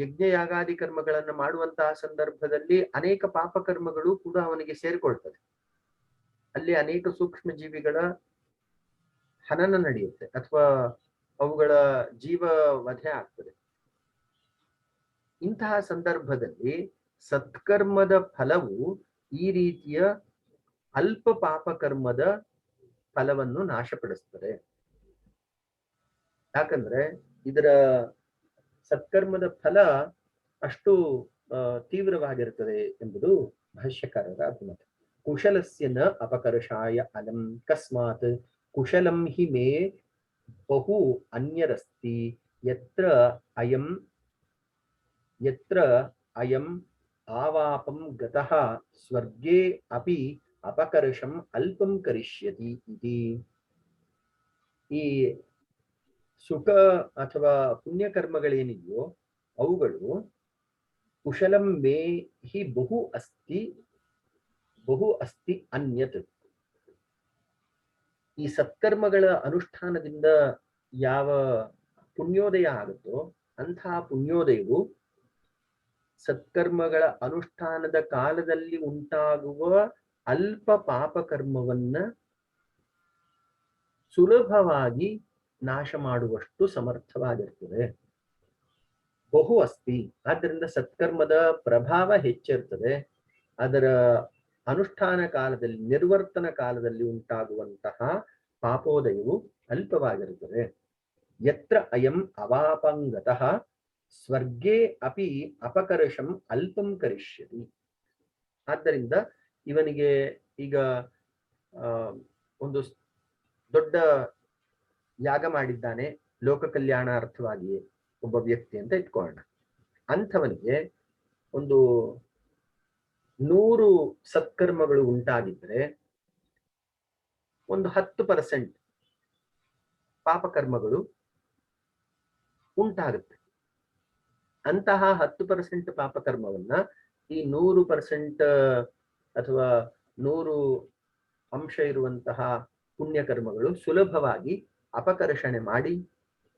ಯಜ್ಞಯಾಗಾದಿ ಕರ್ಮಗಳನ್ನ ಮಾಡುವಂತಹ ಸಂದರ್ಭದಲ್ಲಿ ಅನೇಕ ಪಾಪಕರ್ಮಗಳು ಕೂಡ ಅವನಿಗೆ ಸೇರಿಕೊಳ್ತದೆ. ಅಲ್ಲಿ ಅನೇಕ ಸೂಕ್ಷ್ಮ ಜೀವಿಗಳ ಹನನ ನಡೆಯುತ್ತೆ ಅಥವಾ ಅವುಗಳ ಜೀವ ವಧೆ ಆಗ್ತದೆ. ಇಂತಹ ಸಂದರ್ಭದಲ್ಲಿ ಸತ್ಕರ್ಮದ ಫಲವು ಈ ರೀತಿಯ ಅಲ್ಪ ಪಾಪಕರ್ಮದ ಫಲವನ್ನು ನಾಶಪಡಿಸ್ತದೆ. ಯಾಕಂದ್ರೆ ಇದರ ಸತ್ಕರ್ಮದ ಫಲ ಅಷ್ಟು ತೀವ್ರವಾಗಿರುತ್ತದೆ ಎಂಬುದು ಭಾಷ್ಯಕಾರರ ಅಭಿಮತ. ಕುಶಲಸ್ಯ ನ ಅಪಕರ್ಷಾಯ ಅಲಂ ಕಸ್ಮಾತ್ ಕುಶಲಂ ಹಿ ಮೇ ಬಹು ಅನ್ಯರಸ್ತಿ ಯತ್ರ ಅಯಂ ಆವಾಪಂ ಗತಃ ಸ್ವರ್ಗೇ ಅಪಿ ಅಪಕರ್ಷಂ ಅಲ್ಪಂ ಕರಿಷ್ಯತಿ ಇತಿ. ಈ ಸುಖ ಅಥವಾ ಪುಣ್ಯಕರ್ಮಗಳೇನಿದೆಯೋ ಅವುಗಳು ಕುಶಲಂ ಮೇ ಹಿ ಬಹು ಅಸ್ತಿ ಅನ್ಯತ್. ಈ ಸತ್ಕರ್ಮಗಳ ಅನುಷ್ಠಾನದಿಂದ ಯಾವ ಪುಣ್ಯೋದಯ ಆಗುತ್ತೋ ಅಂತಹ ಪುಣ್ಯೋದಯವು ಸತ್ಕರ್ಮಗಳ ಅನುಷ್ಠಾನದ ಕಾಲದಲ್ಲಿ ಉಂಟಾಗುವ ಅಲ್ಪ ಪಾಪಕರ್ಮವನ್ನ ಸುಲಭವಾಗಿ ನಾಶ ಮಾಡುವಷ್ಟು ಸಮರ್ಥವಾಗಿರ್ತದೆ. ಬಹು ಅಸ್ತಿ. ಆದ್ದರಿಂದ ಸತ್ಕರ್ಮದ ಪ್ರಭಾವ ಹೆಚ್ಚಿರ್ತದೆ. ಅದರ ಅನುಷ್ಠಾನ ಕಾಲದಲ್ಲಿ, ನಿರ್ವರ್ತನ ಕಾಲದಲ್ಲಿ ಉಂಟಾಗುವಂತಹ ಪಾಪೋದಯವು ಅಲ್ಪವಾಗಿರುತ್ತದೆ. ಯತ್ರ ಅಯಂ ಅವಾಪಂಗತಃ ಸ್ವರ್ಗೇ ಅಪಿ ಅಪಕರ್ಷಂ ಅಲ್ಪಂ ಕರಿಷ್ಯತಿ. ಆದ್ದರಿಂದ ಇವನಿಗೆ ಈಗ ಒಂದು ದೊಡ್ಡ ಯಾಗ ಮಾಡಿದ್ದಾನೆ ಲೋಕ ಕಲ್ಯಾಣಾರ್ಥವಾಗಿ ಒಬ್ಬ ವ್ಯಕ್ತಿ ಅಂತ ಇಟ್ಕೊಳ್ಳೋಣ. ಅಂಥವನಿಗೆ ಒಂದು 100 ಸತ್ಕರ್ಮಗಳು ಉಂಟಾಗಿದ್ರೆ ಒಂದು 10% ಪಾಪಕರ್ಮಗಳು ಉಂಟಾಗುತ್ತೆ. ಅಂತಹ 10% ಪಾಪಕರ್ಮವನ್ನ ಈ 100% ಅಥವಾ 100 ಅಂಶ ಇರುವಂತಹ ಪುಣ್ಯಕರ್ಮಗಳು ಸುಲಭವಾಗಿ ಅಪಕರ್ಷಣೆ ಮಾಡಿ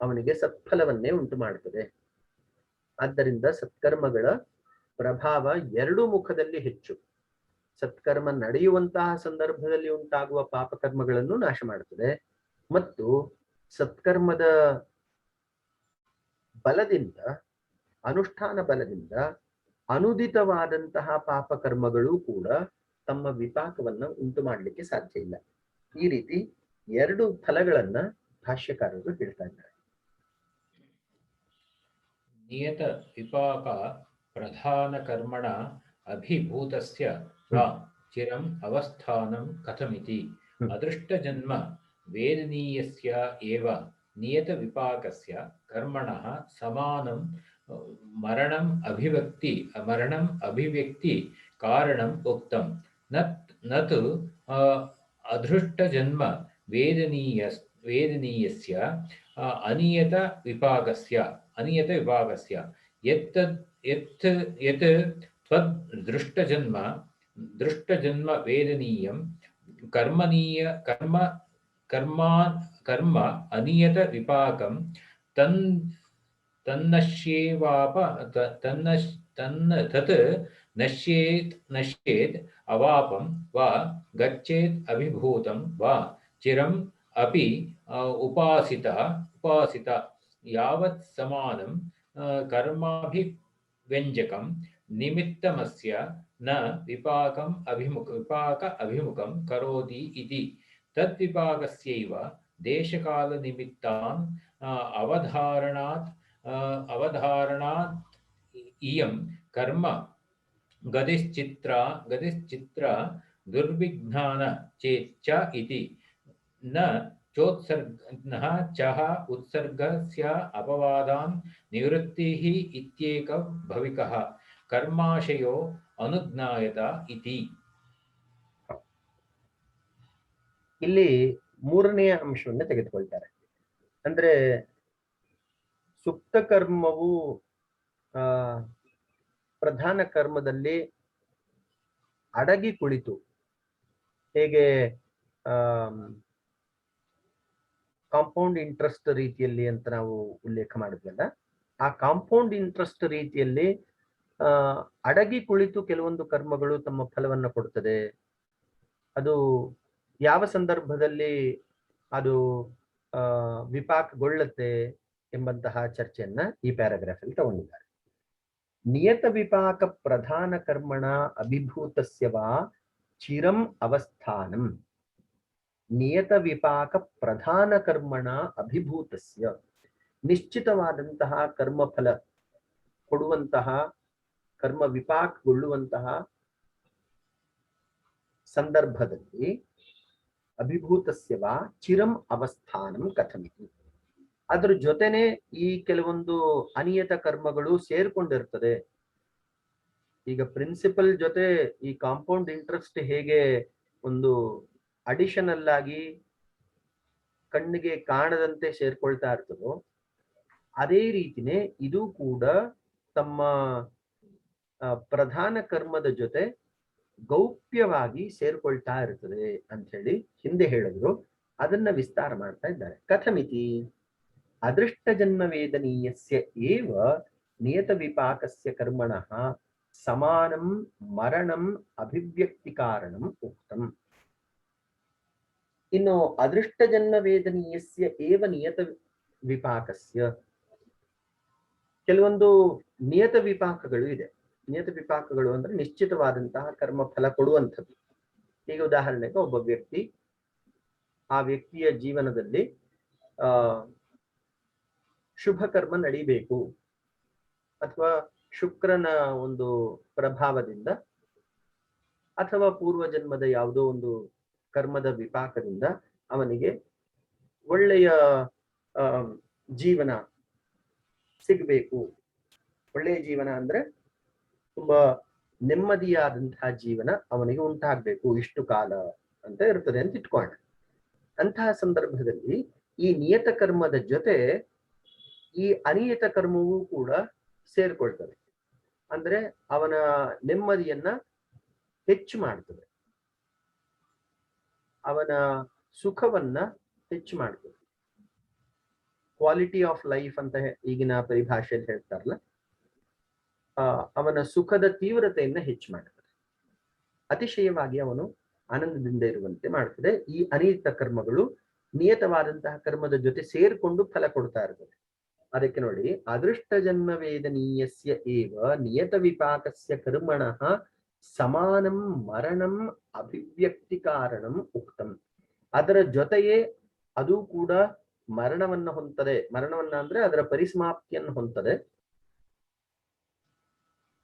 ಅವನಿಗೆ ಸತ್ಫಲವನ್ನೇ ಉಂಟು ಮಾಡುತ್ತದೆ. ಆದ್ದರಿಂದ ಸತ್ಕರ್ಮಗಳ ಪ್ರಭಾವ 2 ಮುಖದಲ್ಲಿ ಹೆಚ್ಚು. ಸತ್ಕರ್ಮ ನಡೆಯುವಂತಹ ಸಂದರ್ಭದಲ್ಲಿ ಉಂಟಾಗುವ ಪಾಪಕರ್ಮಗಳನ್ನು ನಾಶ ಮಾಡುತ್ತದೆ ಮತ್ತು ಸತ್ಕರ್ಮದ ಬಲದಿಂದ, ಅನುಷ್ಠಾನ ಬಲದಿಂದ ಅನುದಿತವಾದಂತಹ ಪಾಪಕರ್ಮಗಳು ಕೂಡ ತಮ್ಮ ವಿಪಾಕವನ್ನ ಉಂಟು ಮಾಡಲಿಕ್ಕೆ ಸಾಧ್ಯ ಇಲ್ಲ. ಈ ರೀತಿ 2 ಫಲಗಳನ್ನ ಭಾಷ್ಯಕಾರರು ಹೇಳ್ತಾ ಇದ್ದಾರೆ. ನಿಯತ ವಿಪಾಕ ಪ್ರಧಾನ ಕರ್ಮಣ ಅಭಿಭೂತಸ್ಯ ವಾ ಚಿರಂ ಅವಸ್ಥಾನಂ ಕಥಮಿತಿ ಅದೃಷ್ಟ ಜನ್ಮ ವೇದನೀಯಸ್ಯ ಏವ ನಿಯತ ವಿಪಾಕಸ್ಯ ಕರ್ಮಣಃ ಸಮಾನಂ ಮರಣಂ ಅಭಿವ್ಯಕ್ತಿ ಕಾರಣಂ ಉಕ್ತಂ ನತು ಅದೃಷ್ಟ ಜನ್ಮ ವೇದನೀಯಸ್ಯ ಅನಿಯತ ವಿಪಾಕಸ್ಯ ಯತ್ ತ್ವದ್ ದೃಷ್ಟಜನ್ಮ ವೇದನೀಯಂ ಕರ್ಮ ಅನಿಯತ ವಿಪಾಕಂ ತತ್ ನಶ್ಯೇತ್ ಅವಾಪಂ ವಾ ಗಚ್ಚೇತ್ ಅಭಿಭೂತಂ ವಾ ಚಿರಂ ಅಪಿ ಉಪಾಸಿತ ಯಾವತ್ ಸಮಾನಂ ಕರ್ಮಾಭಿವ್ಯಂಜಕಂ ನಿಮಿತ್ತಮಸ್ಯ ನ ವಿಪಾಕ ಅಭಿಮುಖಂ ಕರೋತಿ ಇತಿ ತದ್ವಿಪಾಕಸ್ಯೈವ ದೇಶಕಾಲ ನಿಮಿತ್ತಾನ್ ಅವಧಾರಣಾತ್ ಇಯಂ ಕರ್ಮ ಗದಿಶ್ಚಿತ್ರ ದುರ್ವಿಜ್ಞಾನ ಚೇಚ್ಚ ಇತಿ ನ ಚಃ ಉತ್ಸರ್ಗಸ್ಯ ಅಪವಾದಾನ್ ನಿವೃತ್ತಿಃ ಇತ್ಯೇಕ ಭವಿಕಃ ಕರ್ಮಾಶಯೋ ಅನುಜ್ಞಾಯತ ಇತಿ. ಇಲ್ಲಿ ಮೂರನೆಯ ಅಂಶವನ್ನು ತೆಗೆದುಕೊಳ್ತಾರೆ. ಅಂದ್ರೆ ಸುಪ್ತ ಕರ್ಮವು ಪ್ರಧಾನ ಕರ್ಮದಲ್ಲಿ ಅಡಗಿ ಕುಳಿತು ಹೇಗೆ ಕಾಂಪೌಂಡ್ ಇಂಟ್ರೆಸ್ಟ್ ರೀತಿಯಲ್ಲಿ ಅಂತ ನಾವು ಉಲ್ಲೇಖ ಮಾಡಿದ್ವಲ್ಲ, ಆ ಕಾಂಪೌಂಡ್ ಇಂಟ್ರೆಸ್ಟ್ ರೀತಿಯಲ್ಲಿ ಅಡಗಿ ಕುಳಿತು ಕೆಲವೊಂದು ಕರ್ಮಗಳು ತಮ್ಮ ಫಲವನ್ನ ಕೊಡ್ತದೆ. ಅದು ಯಾವ ಸಂದರ್ಭದಲ್ಲಿ ಅದು ವಿಪಾಕಗೊಳ್ಳುತ್ತೆ ಎಂಬಂತಹ ಚರ್ಚೆಯನ್ನ ಈ ಪ್ಯಾರಾಗ್ರಾಫ್ ಅಲ್ಲಿ ತಗೊಂಡಿದ್ದಾರೆ. ನಿಯತ ವಿಪಾಕ ಪ್ರಧಾನ ಕರ್ಮಣ ಅಭಿಭೂತಸ್ಯ ವಾ ಚಿರಂ ಅವಸ್ಥಾನಂ. ನಿಯತ ವಿಪಾಕ ಪ್ರಧಾನ ಕರ್ಮಣ ಅಭಿಭೂತಸ್ಯ, ನಿಶ್ಚಿತವಾದಂತಹ ಕರ್ಮಫಲ ಕೊಡುವಂತಹ, ಕರ್ಮ ವಿಪಾಕಗೊಳ್ಳುವಂತಹ ಸಂದರ್ಭದಲ್ಲಿ ಅಭಿಭೂತಸ್ಯ ವಾ ಚಿರಂ ಅವಸ್ಥಾನಂ ಕಥಮಿತಿ. ಅದ್ರ ಜೊತೆನೆ ಈ ಕೆಲವೊಂದು ಅನಿಯತ ಕರ್ಮಗಳು ಸೇರ್ಕೊಂಡಿರ್ತದೆ. ಈಗ ಪ್ರಿನ್ಸಿಪಲ್ ಜೊತೆ ಈ ಕಾಂಪೌಂಡ್ ಇಂಟ್ರೆಸ್ಟ್ ಹೇಗೆ ಒಂದು ಅಡಿಷನಲ್ ಆಗಿ ಕಣ್ಣಿಗೆ ಕಾಣದಂತೆ ಸೇರ್ಕೊಳ್ತಾ ಇರ್ತದೋ, ಅದೇ ರೀತಿನೇ ಇದು ಕೂಡ ತಮ್ಮ ಪ್ರಧಾನ ಕರ್ಮದ ಜೊತೆ ಗೌಪ್ಯವಾಗಿ ಸೇರ್ಕೊಳ್ತಾ ಇರ್ತದೆ ಅಂತ ಹೇಳಿ ಹಿಂದೆ ಹೇಳಿದ್ರು. ಅದನ್ನ ವಿಸ್ತಾರ ಮಾಡ್ತಾ ಇದ್ದಾರೆ. ಕಥಮಿತಿ ಅದೃಷ್ಟ ಜನ್ಮ ವೇದನೀಯಸ್ಯ ಏವ ನಿಯತ ವಿಪಾಕಸ್ಯ ಕರ್ಮಣಃ ಸಮಾನಂ ಮರಣಂ ಅಭಿವ್ಯಕ್ತಿ ಕಾರಣಂ ಉಕ್ತಂ. ಇನ್ನು ಅದೃಷ್ಟ ಜನ್ಮ ವೇದನೀಯಸ್ಯ ಏವ ನಿಯತ ವಿಪಾಕಸ್ಯ, ಕೆಲವೊಂದು ನಿಯತ ವಿಪಾಕಗಳು ಇದೆ. ನಿಯತ ವಿಪಾಕಗಳು ಅಂದ್ರೆ ನಿಶ್ಚಿತವಾದಂತಹ ಕರ್ಮ ಫಲ ಕೊಡುವಂಥದ್ದು. ಈಗ ಉದಾಹರಣೆಗೆ ಒಬ್ಬ ವ್ಯಕ್ತಿ, ಆ ವ್ಯಕ್ತಿಯ ಜೀವನದಲ್ಲಿ ಶುಭ ಕರ್ಮ ನಡೀಬೇಕು, ಅಥವಾ ಶುಕ್ರನ ಒಂದು ಪ್ರಭಾವದಿಂದ ಅಥವಾ ಪೂರ್ವ ಜನ್ಮದ ಯಾವುದೋ ಒಂದು ಕರ್ಮದ ವಿಪಾಕದಿಂದ ಅವನಿಗೆ ಒಳ್ಳೆಯ ಜೀವನ ಸಿಗಬೇಕು. ಒಳ್ಳೆಯ ಜೀವನ ಅಂದ್ರೆ ತುಂಬಾ ನೆಮ್ಮದಿಯಾದಂತಹ ಜೀವನ ಅವನಿಗೆ ಉಂಟಾಗ್ಬೇಕು ಇಷ್ಟು ಕಾಲ ಅಂತ ಇರ್ತದೆ ಅಂತ ಇಟ್ಕೊಂಡ. ಅಂತಹ ಸಂದರ್ಭದಲ್ಲಿ ಈ ನಿಯತ ಕರ್ಮದ ಜೊತೆ ಈ ಅನಿಯತ ಕರ್ಮವೂ ಕೂಡ ಸೇರ್ಕೊಳ್ತದೆ. ಅಂದ್ರೆ ಅವನ ನೆಮ್ಮದಿಯನ್ನ ಹೆಚ್ಚು ಮಾಡ್ತದೆ, ಅವನ ಸುಖವನ್ನ ಹೆಚ್ಚು ಮಾಡ್ತದೆ. ಕ್ವಾಲಿಟಿ ಆಫ್ ಲೈಫ್ ಅಂತ ಈಗಿನ ಪರಿಭಾಷೆಯಲ್ಲಿ ಹೇಳ್ತಾರಲ್ಲ, ಅವನ ಸುಖದ ತೀವ್ರತೆಯನ್ನ ಹೆಚ್ಚು ಮಾಡ್ತದೆ, ಅತಿಶಯವಾಗಿ ಅವನು ಆನಂದದಿಂದ ಇರುವಂತೆ ಮಾಡ್ತದೆ. ಈ ಅನಿಯತ ಕರ್ಮಗಳು ನಿಯತವಾದಂತಹ ಕರ್ಮದ ಜೊತೆ ಸೇರ್ಕೊಂಡು ಫಲ ಕೊಡ್ತಾ ಇರ್ತದೆ. ಅದಕ್ಕೆ ನೋಡಿ, ಅದೃಷ್ಟ ಜನ್ಮ ವೇದನೀಯಸ್ಯ ಏವ ನಿಯತ ವಿಪಾಕಸ್ಯ ಕರ್ಮಣಃ ಸಮಾನಂ ಮರಣಂ ಅಭಿವ್ಯಕ್ತಿ ಕಾರಣಂ ಉಕ್ತಂ. ಅದರ ಜೊತೆಯೇ ಅದು ಕೂಡ ಮರಣವನ್ನ ಹೊಂದದೆ. ಮರಣವನ್ನ ಅಂದ್ರೆ ಅದರ ಪರಿಸಮಾಪ್ತಿಯನ್ನು ಹೊಂದದೆ.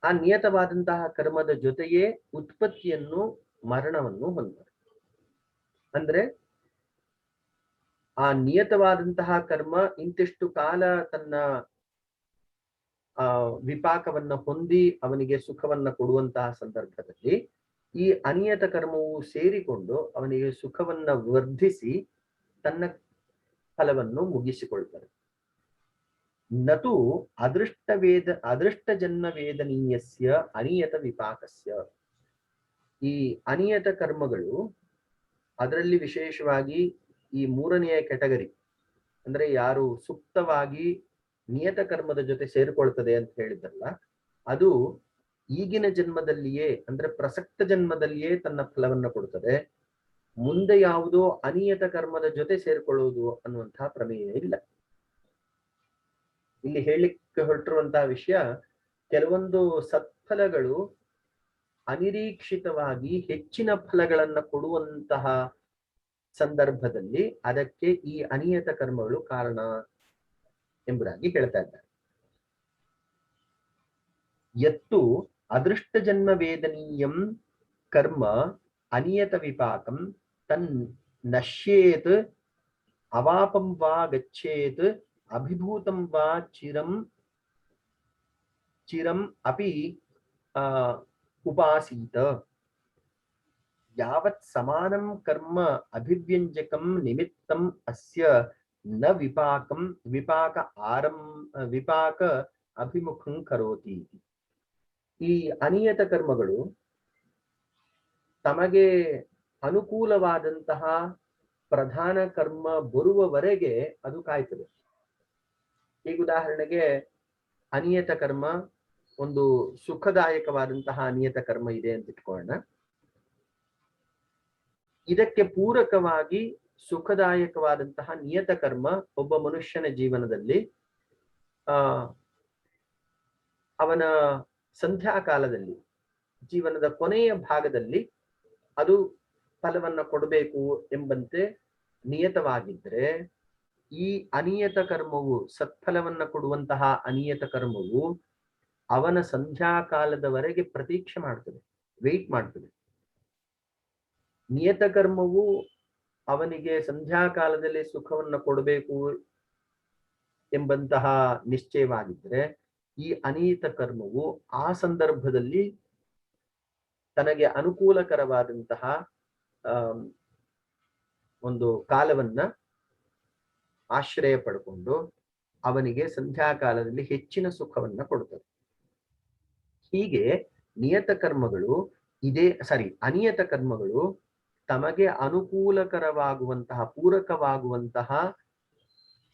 ಆ ನಿಯತವಾದಂತಹ ಕರ್ಮದ ಜೊತೆಯೇ ಉತ್ಪತ್ತಿಯನ್ನು, ಮರಣವನ್ನು ಹೊಂದದೆ. ಅಂದ್ರೆ ಆ ನಿಯತವಾದಂತಹ ಕರ್ಮ ಇಂತಿಷ್ಟು ಕಾಲ ತನ್ನ ವಿಪಾಕವನ್ನ ಹೊಂದಿ ಅವನಿಗೆ ಸುಖವನ್ನ ಕೊಡುವಂತಹ ಸಂದರ್ಭದಲ್ಲಿ ಈ ಅನಿಯತ ಕರ್ಮವು ಸೇರಿಕೊಂಡು ಅವನಿಗೆ ಸುಖವನ್ನ ವರ್ಧಿಸಿ ತನ್ನ ಫಲವನ್ನು ಮುಗಿಸಿಕೊಳ್ತಾರೆ. ನತು ಅದೃಷ್ಟ ಜನ್ಮ ವೇದನೀಯಸ್ಯ ಅನಿಯತ ವಿಪಾಕಸ್ಯ. ಈ ಅನಿಯತ ಕರ್ಮಗಳು, ಅದರಲ್ಲಿ ವಿಶೇಷವಾಗಿ ಈ ಮೂರನೆಯ ಕ್ಯಾಟಗರಿ ಅಂದ್ರೆ ಯಾರು ಸುಪ್ತವಾಗಿ ನಿಯತ ಕರ್ಮದ ಜೊತೆ ಸೇರಿಕೊಳ್ತದೆ ಅಂತ ಹೇಳಿದ್ರಲ್ಲ, ಅದು ಈಗಿನ ಜನ್ಮದಲ್ಲಿಯೇ ಅಂದ್ರೆ ಪ್ರಸಕ್ತ ಜನ್ಮದಲ್ಲಿಯೇ ತನ್ನ ಫಲವನ್ನ ಕೊಡ್ತದೆ. ಮುಂದೆ ಯಾವುದೋ ಅನಿಯತ ಕರ್ಮದ ಜೊತೆ ಸೇರ್ಕೊಳ್ಳುವುದು ಅನ್ನುವಂತಹ ಪ್ರಮೇಯ ಇಲ್ಲ. ಇಲ್ಲಿ ಹೇಳಲಿಕ್ಕೆ ಹೊರಟಿರುವಂತಹ ವಿಷಯ, ಕೆಲವೊಂದು ಸತ್ಫಲಗಳು ಅನಿರೀಕ್ಷಿತವಾಗಿ ಹೆಚ್ಚಿನ ಫಲಗಳನ್ನ ಕೊಡುವಂತಹ ಸಂದರ್ಭದಲ್ಲಿ ಅದಕ್ಕೆ ಈ ಅನಿಯತ ಕರ್ಮಗಳು ಕಾರಣ ಎಂಬುದಾಗಿ ಹೇಳ್ತಾ ಇದ್ದಾರೆ. ಯತ್ತು ಅದೃಷ್ಟ ಜನ್ಮ ವೇದನೀಯಂ ಕರ್ಮ ಅನಿಯತ ವಿಪಾಕಂ ತನ್ ನಶ್ಯೇತ್ ಅವಾಪಂ ವಾ ಗಚ್ಚೇತ್ ಅಭಿಭೂತಂ ವಾ ಚಿರಂ ಅಪಿ ಉಪಾಸೀತ. ಯಾವತ್ ಸಮಾನಂ ಕರ್ಮ ಅಭಿವ್ಯಂಜಕಂ ನಿಮಿತ್ತಂ ಅಸ್ಯ ನ ವಿಪಾಕ ಅಭಿಮುಖಂ ಕರೋತಿ. ಈ ಅನಿಯತ ಕರ್ಮಗಳು ತಮಗೆ ಅನುಕೂಲವಾದಂತಹ ಪ್ರಧಾನ ಕರ್ಮ ಬರುವವರೆಗೆ ಅದು ಕಾಯ್ತದೆ. ಈಗ ಉದಾಹರಣೆಗೆ ಅನಿಯತ ಕರ್ಮ, ಒಂದು ಸುಖದಾಯಕವಾದಂತಹ ಅನಿಯತ ಕರ್ಮ ಇದೆ ಅಂತ ಇಟ್ಕೊಳ್ಳೋಣ. ಇದಕ್ಕೆ ಪೂರಕವಾಗಿ ಸುಖದಾಯಕವಾದಂತಹ ನಿಯತ ಕರ್ಮ ಒಬ್ಬ ಮನುಷ್ಯನ ಜೀವನದಲ್ಲಿ ಅವನ ಸಂಧ್ಯಾಕಾಲದಲ್ಲಿ, ಜೀವನದ ಕೊನೆಯ ಭಾಗದಲ್ಲಿ ಅದು ಫಲವನ್ನ ಕೊಡಬೇಕು ಎಂಬಂತೆ ನಿಯತವಾಗಿದ್ರೆ, ಈ ಅನಿಯತ ಕರ್ಮವು, ಸತ್ಫಲವನ್ನ ಕೊಡುವಂತಹ ಅನಿಯತ ಕರ್ಮವು ಅವನ ಸಂಧ್ಯಾಕಾಲದವರೆಗೆ ಪ್ರತೀಕ್ಷೆ ಮಾಡ್ತದೆ, ವೆಯ್ಟ್ ಮಾಡ್ತದೆ. ನಿಯತ ಕರ್ಮವು ಅವನಿಗೆ ಸಂಧ್ಯಾಕಾಲದಲ್ಲಿ ಸುಖವನ್ನ ಕೊಡಬೇಕು ಎಂಬಂತಹ ನಿಶ್ಚಯವಾಗಿದ್ರೆ, ಈ ಅನಿಯತ ಕರ್ಮವು ಆ ಸಂದರ್ಭದಲ್ಲಿ ತನಗೆ ಅನುಕೂಲಕರವಾದಂತಹ ಒಂದು ಕಾಲವನ್ನ ಆಶ್ರಯ ಪಡ್ಕೊಂಡು ಅವನಿಗೆ ಸಂಧ್ಯಾಕಾಲದಲ್ಲಿ ಹೆಚ್ಚಿನ ಸುಖವನ್ನ ಕೊಡುತ್ತದೆ. ಹೀಗೆ ನಿಯತ ಕರ್ಮಗಳು ಅನಿಯತ ಕರ್ಮಗಳು ತಮಗೆ ಅನುಕೂಲಕರವಾಗುವಂತಹ, ಪೂರಕವಾಗುವಂತಹ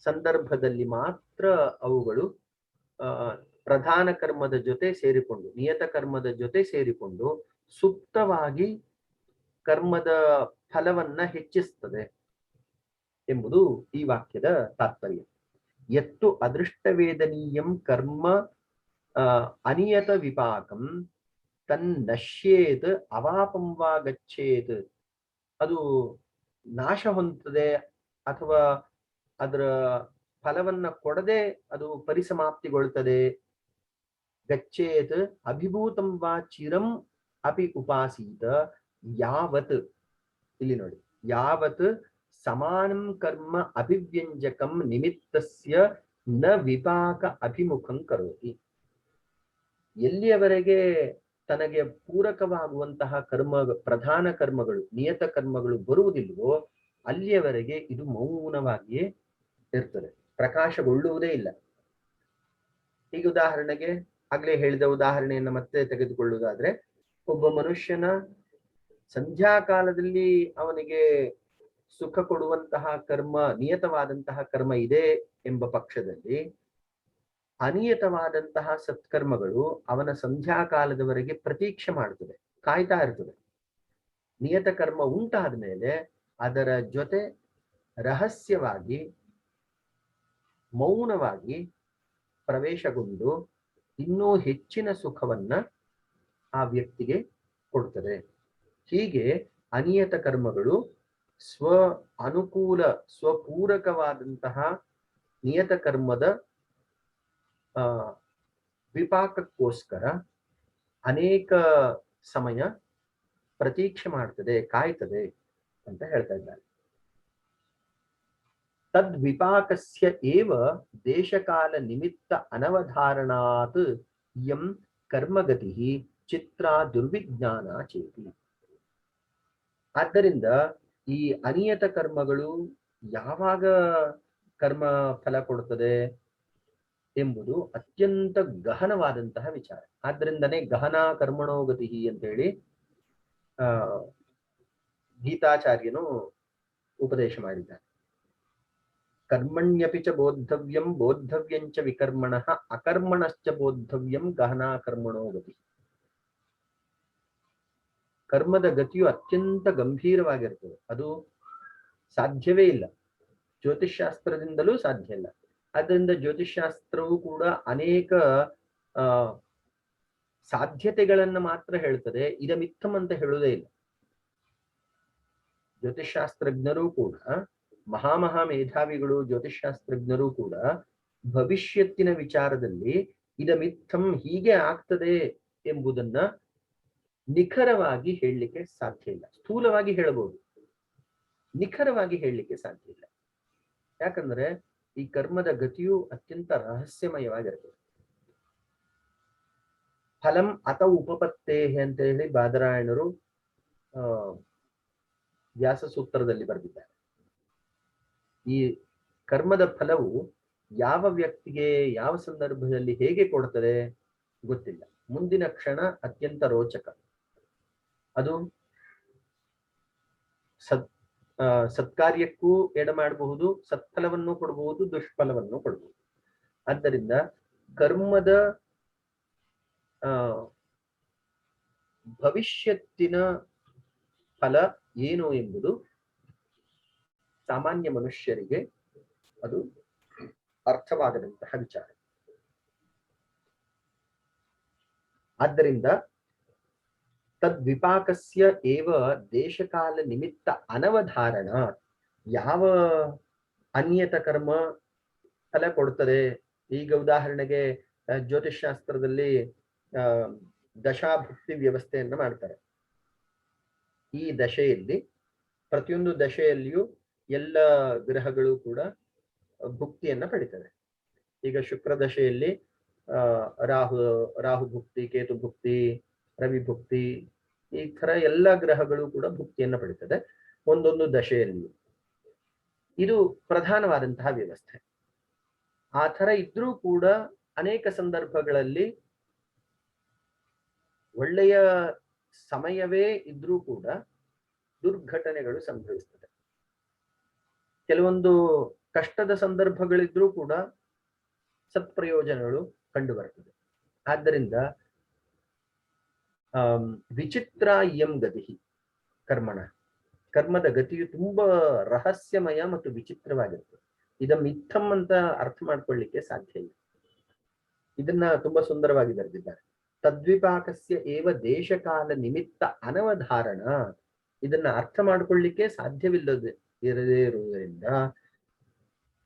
ಸಂದರ್ಭದಲ್ಲಿ ಮಾತ್ರ ಅವುಗಳು ಪ್ರಧಾನ ಕರ್ಮದ ಜೊತೆ ಸೇರಿಕೊಂಡು, ನಿಯತ ಕರ್ಮದ ಜೊತೆ ಸೇರಿಕೊಂಡು ಸುಪ್ತವಾಗಿ ಕರ್ಮದ ಫಲವನ್ನ ಹೆಚ್ಚಿಸ್ತದೆ ಎಂಬುದು ಈ ವಾಕ್ಯದ ತಾತ್ಪರ್ಯ. ಎತ್ತು ಅದೃಷ್ಟವೇದನೀಯಂ ಕರ್ಮ ಅನಿಯತ ವಿಪಾಕಂ ತನ್ನಶ್ಯೇತ್ ಅವಾಪಂ ವಾ ಗಚ್ಚೇತ್. ಅದು ನಾಶ ಹೊಂದುತ್ತದೆ ಅಥವಾ ಅದರ ಫಲವನ್ನ ಕೊಡದೆ ಅದು ಪರಿಸಮಾಪ್ತಿಗೊಳ್ತದೆ. ಗಚ್ಚೇತ್ ಅಭಿಭೂತಂ ವಾ ಚಿರಂ ಅಪಿ ಉಪಾಸೀತ ಯಾವತ್, ಇಲ್ಲಿ ನೋಡಿ, ಯಾವತ್ ಸಮಾನಂ ಕರ್ಮ ಅಭಿವ್ಯಂಜಕಂ ನಿಮಿತ್ತಸ್ಯ ನ ವಿಪಾಕ ಅಭಿಮುಖಂ ಕರೋತಿ. ಎಲ್ಲಿಯವರೆಗೆ ತನಗೆ ಪೂರಕವಾಗುವಂತಹ ಪ್ರಧಾನ ಕರ್ಮಗಳು, ನಿಯತ ಕರ್ಮಗಳು ಬರುವುದಿಲ್ವೋ ಅಲ್ಲಿಯವರೆಗೆ ಇದು ಮೌನವಾಗಿಯೇ ಇರ್ತದೆ, ಪ್ರಕಾಶಗೊಳ್ಳುವುದೇ ಇಲ್ಲ. ಈಗ ಉದಾಹರಣೆಗೆ ಆಗ್ಲೇ ಹೇಳಿದ ಉದಾಹರಣೆಯನ್ನು ಮತ್ತೆ ತೆಗೆದುಕೊಳ್ಳುವುದಾದ್ರೆ, ಒಬ್ಬ ಮನುಷ್ಯನ ಸಂಧ್ಯಾಕಾಲದಲ್ಲಿ ಅವನಿಗೆ ಸುಖ ಕೊಡುವಂತಹ ಕರ್ಮ, ನಿಯತವಾದಂತಹ ಕರ್ಮ ಇದೆ ಎಂಬ ಪಕ್ಷದಲ್ಲಿ ಅನಿಯತವಾದಂತಹ ಸತ್ಕರ್ಮಗಳು ಅವನ ಸಂಧ್ಯಾಕಾಲದವರೆಗೆ ಪ್ರತೀಕ್ಷೆ ಮಾಡ್ತದೆ, ಕಾಯ್ತಾ ಇರ್ತದೆ. ನಿಯತ ಕರ್ಮ ಉಂಟಾದ ಮೇಲೆ ಅದರ ಜೊತೆ ರಹಸ್ಯವಾಗಿ, ಮೌನವಾಗಿ ಪ್ರವೇಶಗೊಂಡು ಇನ್ನೂ ಹೆಚ್ಚಿನ ಸುಖವನ್ನ ಆ ವ್ಯಕ್ತಿಗೆ ಕೊಡ್ತದೆ. ಹೀಗೆ ಅನಿಯತ ಕರ್ಮಗಳು ಸ್ವಪೂರಕವಾದಂತಹ ನಿಯತ ಕರ್ಮದ ವಿಪಾಕಕ್ಕೋಸ್ಕರ ಅನೇಕ ಸಮಯ ಪ್ರತೀಕ್ಷೆ ಮಾಡ್ತದೆ, ಕಾಯ್ತದೆ ಅಂತ ಹೇಳ್ತಾ ಇದ್ದಾರೆ. ತದ್ ವಿಪಾಕಸ್ಯ ಏವ ದೇಶಕಾಲ ನಿಮಿತ್ತ ಅನವಧಾರಣಾತ್ ಯಂ ಕರ್ಮಗತಿ ಚಿತ್ರ ದುರ್ವಿಜ್ಞಾನ ಚೇತಿ. ಆದ್ದರಿಂದ ಈ ಅನಿಯತ ಕರ್ಮಗಳು ಯಾವಾಗ ಕರ್ಮ ಫಲ ಕೊಡುತ್ತದೆ ಎಂಬುದು ಅತ್ಯಂತ ಗಹನವಾದಂತಹ ವಿಚಾರ. ಆದ್ದರಿಂದನೇ ಗಹನ ಕರ್ಮಣೋಗತಿ ಅಂತ ಹೇಳಿ ಗೀತಾಚಾರ್ಯನು ಉಪದೇಶ ಮಾಡಿದ್ದಾರೆ. ಕರ್ಮಣ್ಯಪಿ ಚ ಬೋದ್ಧವ್ಯಂ ಬೋದ್ಧವ್ಯಂಚ ವಿಕರ್ಮಣಃ ಅಕರ್ಮಣಶ್ಚ ಬೋದ್ಧವ್ಯಂ ಗಹನಾ ಕರ್ಮಣೋಗತಿ. ಕರ್ಮದ ಗತಿಯು ಅತ್ಯಂತ ಗಂಭೀರವಾಗಿರ್ತದೆ, ಅದು ಸಾಧ್ಯವೇ ಇಲ್ಲ, ಜ್ಯೋತಿಷ್ಶಾಸ್ತ್ರದಿಂದಲೂ ಸಾಧ್ಯ ಇಲ್ಲ. ಆದ್ದರಿಂದ ಜ್ಯೋತಿಷ್ಶಾಸ್ತ್ರವು ಕೂಡ ಅನೇಕ ಸಾಧ್ಯತೆಗಳನ್ನ ಮಾತ್ರ ಹೇಳ್ತದೆ, ಇದಮಿತ್ತಂ ಅಂತ ಹೇಳುವುದೇ ಇಲ್ಲ. ಜ್ಯೋತಿಷ್ಶಾಸ್ತ್ರಜ್ಞರು ಕೂಡ, ಮಹಾ ಮೇಧಾವಿಗಳು ಜ್ಯೋತಿಷ್ಶಾಸ್ತ್ರಜ್ಞರು ಕೂಡ ಭವಿಷ್ಯತ್ತಿನ ವಿಚಾರದಲ್ಲಿ ಇದಮಿತ್ತಂ, ಹೀಗೆ ಆಗ್ತದೆ ಎಂಬುದನ್ನ ನಿಖರವಾಗಿ ಹೇಳಲಿಕ್ಕೆ ಸಾಧ್ಯ ಇಲ್ಲ. ಸ್ಥೂಲವಾಗಿ ಹೇಳಬಹುದು, ನಿಖರವಾಗಿ ಹೇಳಲಿಕ್ಕೆ ಸಾಧ್ಯ ಇಲ್ಲ. ಯಾಕಂದ್ರೆ ಈ ಕರ್ಮದ ಗತಿಯು ಅತ್ಯಂತ ರಹಸ್ಯಮಯವಾಗಿರ್ತದೆ. ಫಲಂ ಅತ ಉಪಪತ್ತೇ ಅಂತ ಹೇಳಿ ಬಾದರಾಯಣರು ವ್ಯಾಸ ಸೂತ್ರದಲ್ಲಿ ಬರೆದಿದ್ದಾರೆ. ಈ ಕರ್ಮದ ಫಲವು ಯಾವ ವ್ಯಕ್ತಿಗೆ ಯಾವ ಸಂದರ್ಭದಲ್ಲಿ ಹೇಗೆ ಕೊಡ್ತದೆ ಗೊತ್ತಿಲ್ಲ. ಮುಂದಿನ ಕ್ಷಣ ಅತ್ಯಂತ ರೋಚಕ. ಅದು ಸತ್ಕಾರ್ಯಕ್ಕೂ ಎಡ ಮಾಡಬಹುದು, ಸತ್ಫಲವನ್ನು ಕೊಡಬಹುದು, ದುಷ್ಫಲವನ್ನು ಕೊಡಬಹುದು. ಆದ್ದರಿಂದ ಕರ್ಮದ ಭವಿಷ್ಯತ್ತಿನ ಫಲ ಏನು ಎಂಬುದು ಸಾಮಾನ್ಯ ಮನುಷ್ಯರಿಗೆ ಅದು ಅರ್ಥವಾಗದಂತಹ ವಿಚಾರ. ಆದ್ದರಿಂದ ತದ್ವಿಪಾಕಸ್ಯ ಏವ ದೇಶಕಾಲ ನಿಮಿತ್ತ ಅನವಧಾರಣ. ಯಾವ ಅನ್ಯತ ಕರ್ಮ ಫಲ ಕೊಡ್ತದೆ, ಈಗ ಉದಾಹರಣೆಗೆ ಜ್ಯೋತಿಷ್ ಶಾಸ್ತ್ರದಲ್ಲಿ ದಶಾಭುಕ್ತಿ ವ್ಯವಸ್ಥೆಯನ್ನ ಮಾಡ್ತಾರೆ. ಈ ದಶೆಯಲ್ಲಿ ಪ್ರತಿಯೊಂದು ದಶೆಯಲ್ಲಿಯೂ ಎಲ್ಲ ಗ್ರಹಗಳು ಕೂಡ ಭುಕ್ತಿಯನ್ನ ಪಡಿತವೆ. ಈಗ ಶುಕ್ರ ದಶೆಯಲ್ಲಿ ರಾಹು ಭುಕ್ತಿ, ಕೇತು ಭುಕ್ತಿ, ರವಿ ಭುಕ್ತಿ, ಈ ತರ ಎಲ್ಲ ಗ್ರಹಗಳು ಕೂಡ ಭುಕ್ತಿಯನ್ನ ಪಡಿತದೆ ಒಂದೊಂದು ದಶೆಯಲ್ಲಿಯೂ. ಇದು ಪ್ರಧಾನವಾದಂತಹ ವ್ಯವಸ್ಥೆ. ಆ ತರ ಇದ್ರೂ ಕೂಡ ಅನೇಕ ಸಂದರ್ಭಗಳಲ್ಲಿ ಒಳ್ಳೆಯ ಸಮಯವೇ ಇದ್ರೂ ಕೂಡ ದುರ್ಘಟನೆಗಳು ಸಂಭವಿಸ್ತದೆ. ಕೆಲವೊಂದು ಕಷ್ಟದ ಸಂದರ್ಭಗಳಿದ್ರೂ ಕೂಡ ಸತ್ಪ್ರಯೋಜನಗಳು ಕಂಡು ಬರ್ತದೆ. ಆದ್ದರಿಂದ ವಿಚಿತ್ರ ಇಯಂ ಗತಿ ಕರ್ಮಣ. ಕರ್ಮದ ಗತಿಯು ತುಂಬಾ ರಹಸ್ಯಮಯ ಮತ್ತು ವಿಚಿತ್ರವಾಗಿರ್ತದೆ. ಇದನ್ನ ಮಿಥಂ ಅಂತ ಅರ್ಥ ಮಾಡ್ಕೊಳ್ಳಿಕ್ಕೆ ಸಾಧ್ಯ ಇಲ್ಲ. ಇದನ್ನ ತುಂಬಾ ಸುಂದರವಾಗಿ ಬರೆದಿದ್ದಾರೆ. ತದ್ವಿಪಾಕಸ್ಯ ಏವ ದೇಶಕಾಲ ನಿಮಿತ್ತ ಅನವಧಾರಣ. ಇದನ್ನ ಅರ್ಥ ಮಾಡ್ಕೊಳ್ಳಿಕ್ಕೆ ಸಾಧ್ಯವಿಲ್ಲದೆ ಇರದೇ ಇರುವುದರಿಂದ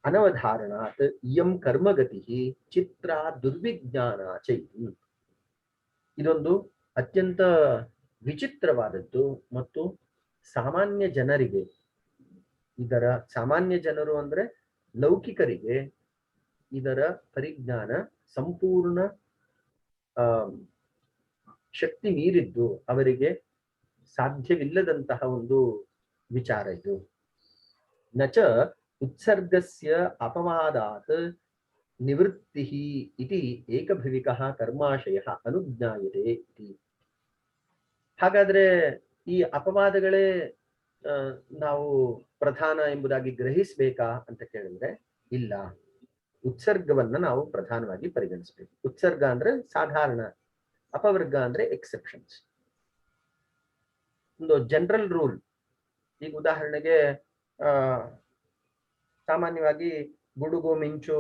ಅನವಧಾರಣಾತ್ ಇಯಂ ಕರ್ಮಗತಿ ಚಿತ್ರ ದುರ್ವಿಜ್ಞಾನ ಚೈತಿ. ಇದೊಂದು ಅತ್ಯಂತ ವಿಚಿತ್ರವಾದದ್ದು ಮತ್ತು ಸಾಮಾನ್ಯ ಜನರಿಗೆ, ಇದರ ಸಾಮಾನ್ಯ ಜನರು ಅಂದ್ರೆ ಲೌಕಿಕರಿಗೆ ಇದರ ಪರಿಜ್ಞಾನ ಸಂಪೂರ್ಣ ಶಕ್ತಿ ಮೀರಿದ್ದು ಅವರಿಗೆ ಸಾಧ್ಯವಿಲ್ಲದಂತಹ ಒಂದು ವಿಚಾರ ಇದು. ನಚ ಉತ್ಸರ್ಗಸ್ಯ ಅಪವಾದಾತ್ ನಿವೃತ್ತಿ ಇತಿ ಏಕಭವಿಕಃ ಕರ್ಮಾಶಯ ಅನುಜ್ಞಾಯತೆ ಇತಿ. ಹಾಗಾದ್ರೆ ಈ ಅಪವಾದಗಳೇ ನಾವು ಪ್ರಧಾನ ಎಂಬುದಾಗಿ ಗ್ರಹಿಸ್ಬೇಕಾ ಅಂತ ಕೇಳಿದ್ರೆ ಇಲ್ಲ. ಉತ್ಸರ್ಗವನ್ನ ನಾವು ಪ್ರಧಾನವಾಗಿ ಪರಿಗಣಿಸಬೇಕು. ಉತ್ಸರ್ಗ ಅಂದ್ರೆ ಸಾಧಾರಣ, ಅಪವರ್ಗ ಅಂದ್ರೆ ಎಕ್ಸೆಪ್ಷನ್ಸ್. ಒಂದು ಜನರಲ್ ರೂಲ್. ಈಗ ಉದಾಹರಣೆಗೆ ಸಾಮಾನ್ಯವಾಗಿ ಗುಡುಗು ಮಿಂಚು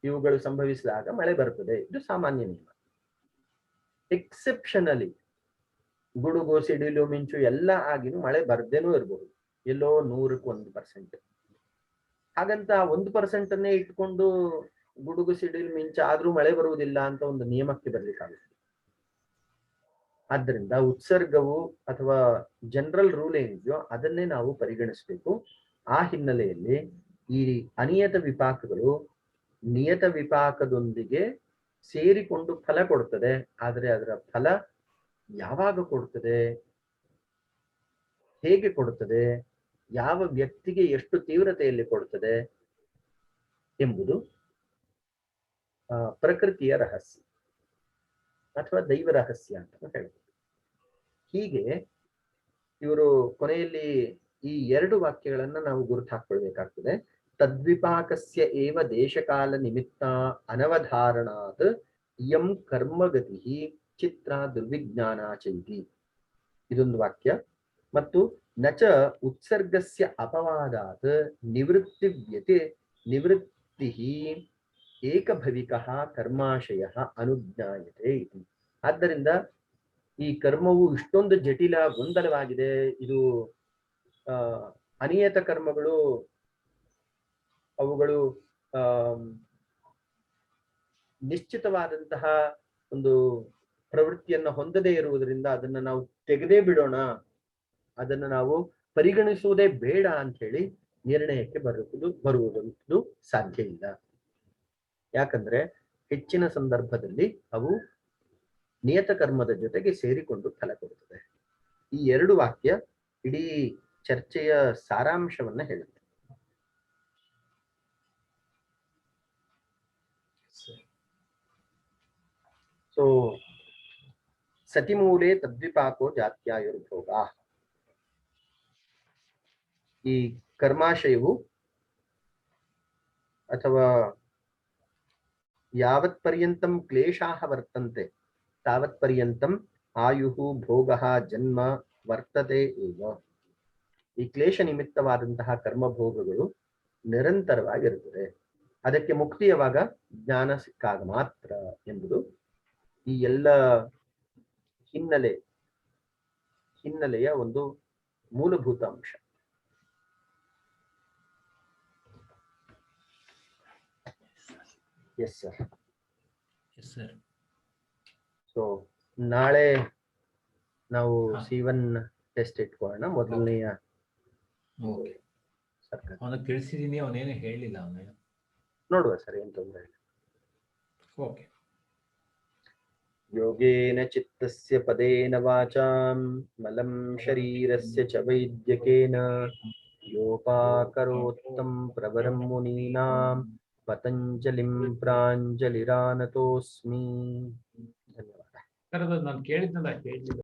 ಇವುಗಳು ಸಂಭವಿಸಿದಾಗ ಮಳೆ ಬರ್ತದೆ, ಇದು ಸಾಮಾನ್ಯ ನಿಯಮ. ಎಕ್ಸೆಪ್ಷನಲಿ ಗುಡುಗು ಸಿಡಿಲು ಮಿಂಚು ಎಲ್ಲ ಆಗಿನೂ ಮಳೆ ಬರ್ದೇನೂ ಇರಬಹುದು, ಎಲ್ಲೋ 100ಕ್ಕೆ 1%. ಹಾಗಂತ 1%ಅನ್ನೇ ಇಟ್ಕೊಂಡು ಗುಡುಗು ಸಿಡಿಲು ಮಿಂಚು ಆದ್ರೂ ಮಳೆ ಬರುವುದಿಲ್ಲ ಅಂತ ಒಂದು ನಿಯಮಕ್ಕೆ ಬರ್ಲಿಕ್ಕಾಗುತ್ತೆ. ಆದ್ದರಿಂದ ಉತ್ಸರ್ಗವು ಅಥವಾ ಜನರಲ್ ರೂಲ್ ಏನಿದೆಯೋ ಅದನ್ನೇ ನಾವು ಪರಿಗಣಿಸಬೇಕು. ಆ ಹಿನ್ನೆಲೆಯಲ್ಲಿ ಈ ಅನಿಯತ ವಿಪಾಕಗಳು ನಿಯತ ವಿಪಾಕದೊಂದಿಗೆ ಸೇರಿಕೊಂಡು ಫಲ ಕೊಡ್ತದೆ. ಆದರೆ ಅದರ ಫಲ ಯಾವಾಗ ಕೊಡ್ತದೆ, ಹೇಗೆ ಕೊಡ್ತದೆ, ಯಾವ ವ್ಯಕ್ತಿಗೆ ಎಷ್ಟು ತೀವ್ರತೆಯಲ್ಲಿ ಕೊಡ್ತದೆ ಎಂಬುದು ಪ್ರಕೃತಿಯ ರಹಸ್ಯ ಅಥವಾ ದೈವ ರಹಸ್ಯ ಅಂತ ಹೇಳ್ಬೋದು. ಹೀಗೆ ಇವರು ಕೊನೆಯಲ್ಲಿ ಈ 2 ವಾಕ್ಯಗಳನ್ನ ನಾವು ಗುರುತು ಹಾಕೊಳ್ಬೇಕಾಗ್ತದೆ. ತದ್ವಿಪಾಕಸ್ಯ ಏವ ದೇಶಕಾಲ ನಿಮಿತ್ತ ಅನವಧಾರಣಾತ್ ಇಯಂ ಕರ್ಮಗತಿ ಚಿತ್ರ ದುರ್ವಿಜ್ಞಾನ ಚೈತಿ, ಇದೊಂದು ವಾಕ್ಯ. ಮತ್ತು ನಚ ಉತ್ಸರ್ಗಸ್ಯ ಅಪವಾದಾತ್ ನಿವೃತ್ತಿ ಏಕಭವಿಕಃ ಕರ್ಮಾಶಯ ಅನುಜ್ಞಾಯತೆ ಇತಿ. ಆದ್ದರಿಂದ ಈ ಕರ್ಮವು ಇಷ್ಟೊಂದು ಜಟಿಲ ಗೊಂದಲವಾಗಿದೆ. ಇದು ಅನಿಯತ ಕರ್ಮಗಳು, ಅವುಗಳು ನಿಶ್ಚಿತವಾದಂತಹ ಒಂದು ಪ್ರವೃತ್ತಿಯನ್ನ ಹೊಂದದೇ ಇರುವುದರಿಂದ ಅದನ್ನ ನಾವು ತೆಗೆದೇ ಬಿಡೋಣ, ಅದನ್ನು ನಾವು ಪರಿಗಣಿಸುವುದೇ ಬೇಡ ಅಂತ ಹೇಳಿ ನಿರ್ಣಯಕ್ಕೆ ಬರುವುದಂತೂ ಸಾಧ್ಯ ಇಲ್ಲ. ಯಾಕಂದ್ರೆ ಹೆಚ್ಚಿನ ಸಂದರ್ಭದಲ್ಲಿ ಅವು ನಿಯತ ಕರ್ಮದ ಜೊತೆಗೆ ಸೇರಿಕೊಂಡು ಫಲ ಕೊಡುತ್ತದೆ. ಈ ಎರಡು ವಾಕ್ಯ ಇಡೀ ಚರ್ಚೆಯ ಸಾರಾಂಶವನ್ನ ಹೇಳುತ್ತೆ. ಸೊ ಸತಿಮೂಲೆ ತದ್ವಿಪಾಕೋ ಜಾತ್ಯಾಯುರ್ಭೋಗ. ಈ ಕರ್ಮಾಶಯವು ಅಥವಾ ಯಾವತ್ ಪರ್ಯಂತಂ ಕ್ಲೇಶಾಃ ವರ್ತಂತೆ ತಾವತ್ ಪರ್ಯಂತಂ ಆಯುಃ ಭೋಗಃ ಜನ್ಮ ವರ್ತತೆ ಏವ. ಈ ಕ್ಲೇಶ ನಿಮಿತ್ತವಾದಂತಹ ಕರ್ಮಭೋಗಗಳು ನಿರಂತರವಾಗಿರುತ್ತದೆ. ಅದಕ್ಕೆ ಮುಕ್ತಿ ಯಾವಾಗ? ಜ್ಞಾನ ಸಿಕ್ಕಾಗ ಮಾತ್ರ ಎಂಬುದು ಈ ಎಲ್ಲ ಹಿನ್ನೆಲೆಯ ಒಂದು ಮೂಲಭೂತ ಅಂಶ. Yes sir. Yes sir. So ನಾಳೆ ನಾವು C1 ಟೆಸ್ಟ್ ಇಟ್ಕೊಳ್ಳೋಣ. ಮೊದಲನೆಯ ಸರ್ಕಾರ ಅವನಿಗೆ ತಿಳಿಸಿದೀನಿ, ಅವನೇನು ಹೇಳಿಲ್ಲ. ಅವನೇ ನೋಡುವ ಸರ್, ಏನ್ ತೊಂದರೆ ಇಲ್ಲ. ಓಕೆ. ಯೋಗೇನ ಚಿತ್ತಸ್ಯ ಪದೇನ ವಾಚಾಂ ಮಲಂ ಶರೀರಸ್ಯ ಚ ವೈದ್ಯಕೇನ ಯೋಪಾಕರೋತ್ತಂ ಪ್ರವರಂ ಮುನೀನಾಂ ಪತಂಜಲಿಂ ಪ್ರಾಂಜಲಿರಾನತೋಸ್ಮಿ. ಧನ್ಯವಾದ. ಸರ್, ಅದು ನಾನು ಕೇಳಿದ್ನಲ್ಲ, ಕೇಳಿಲ್ಲ.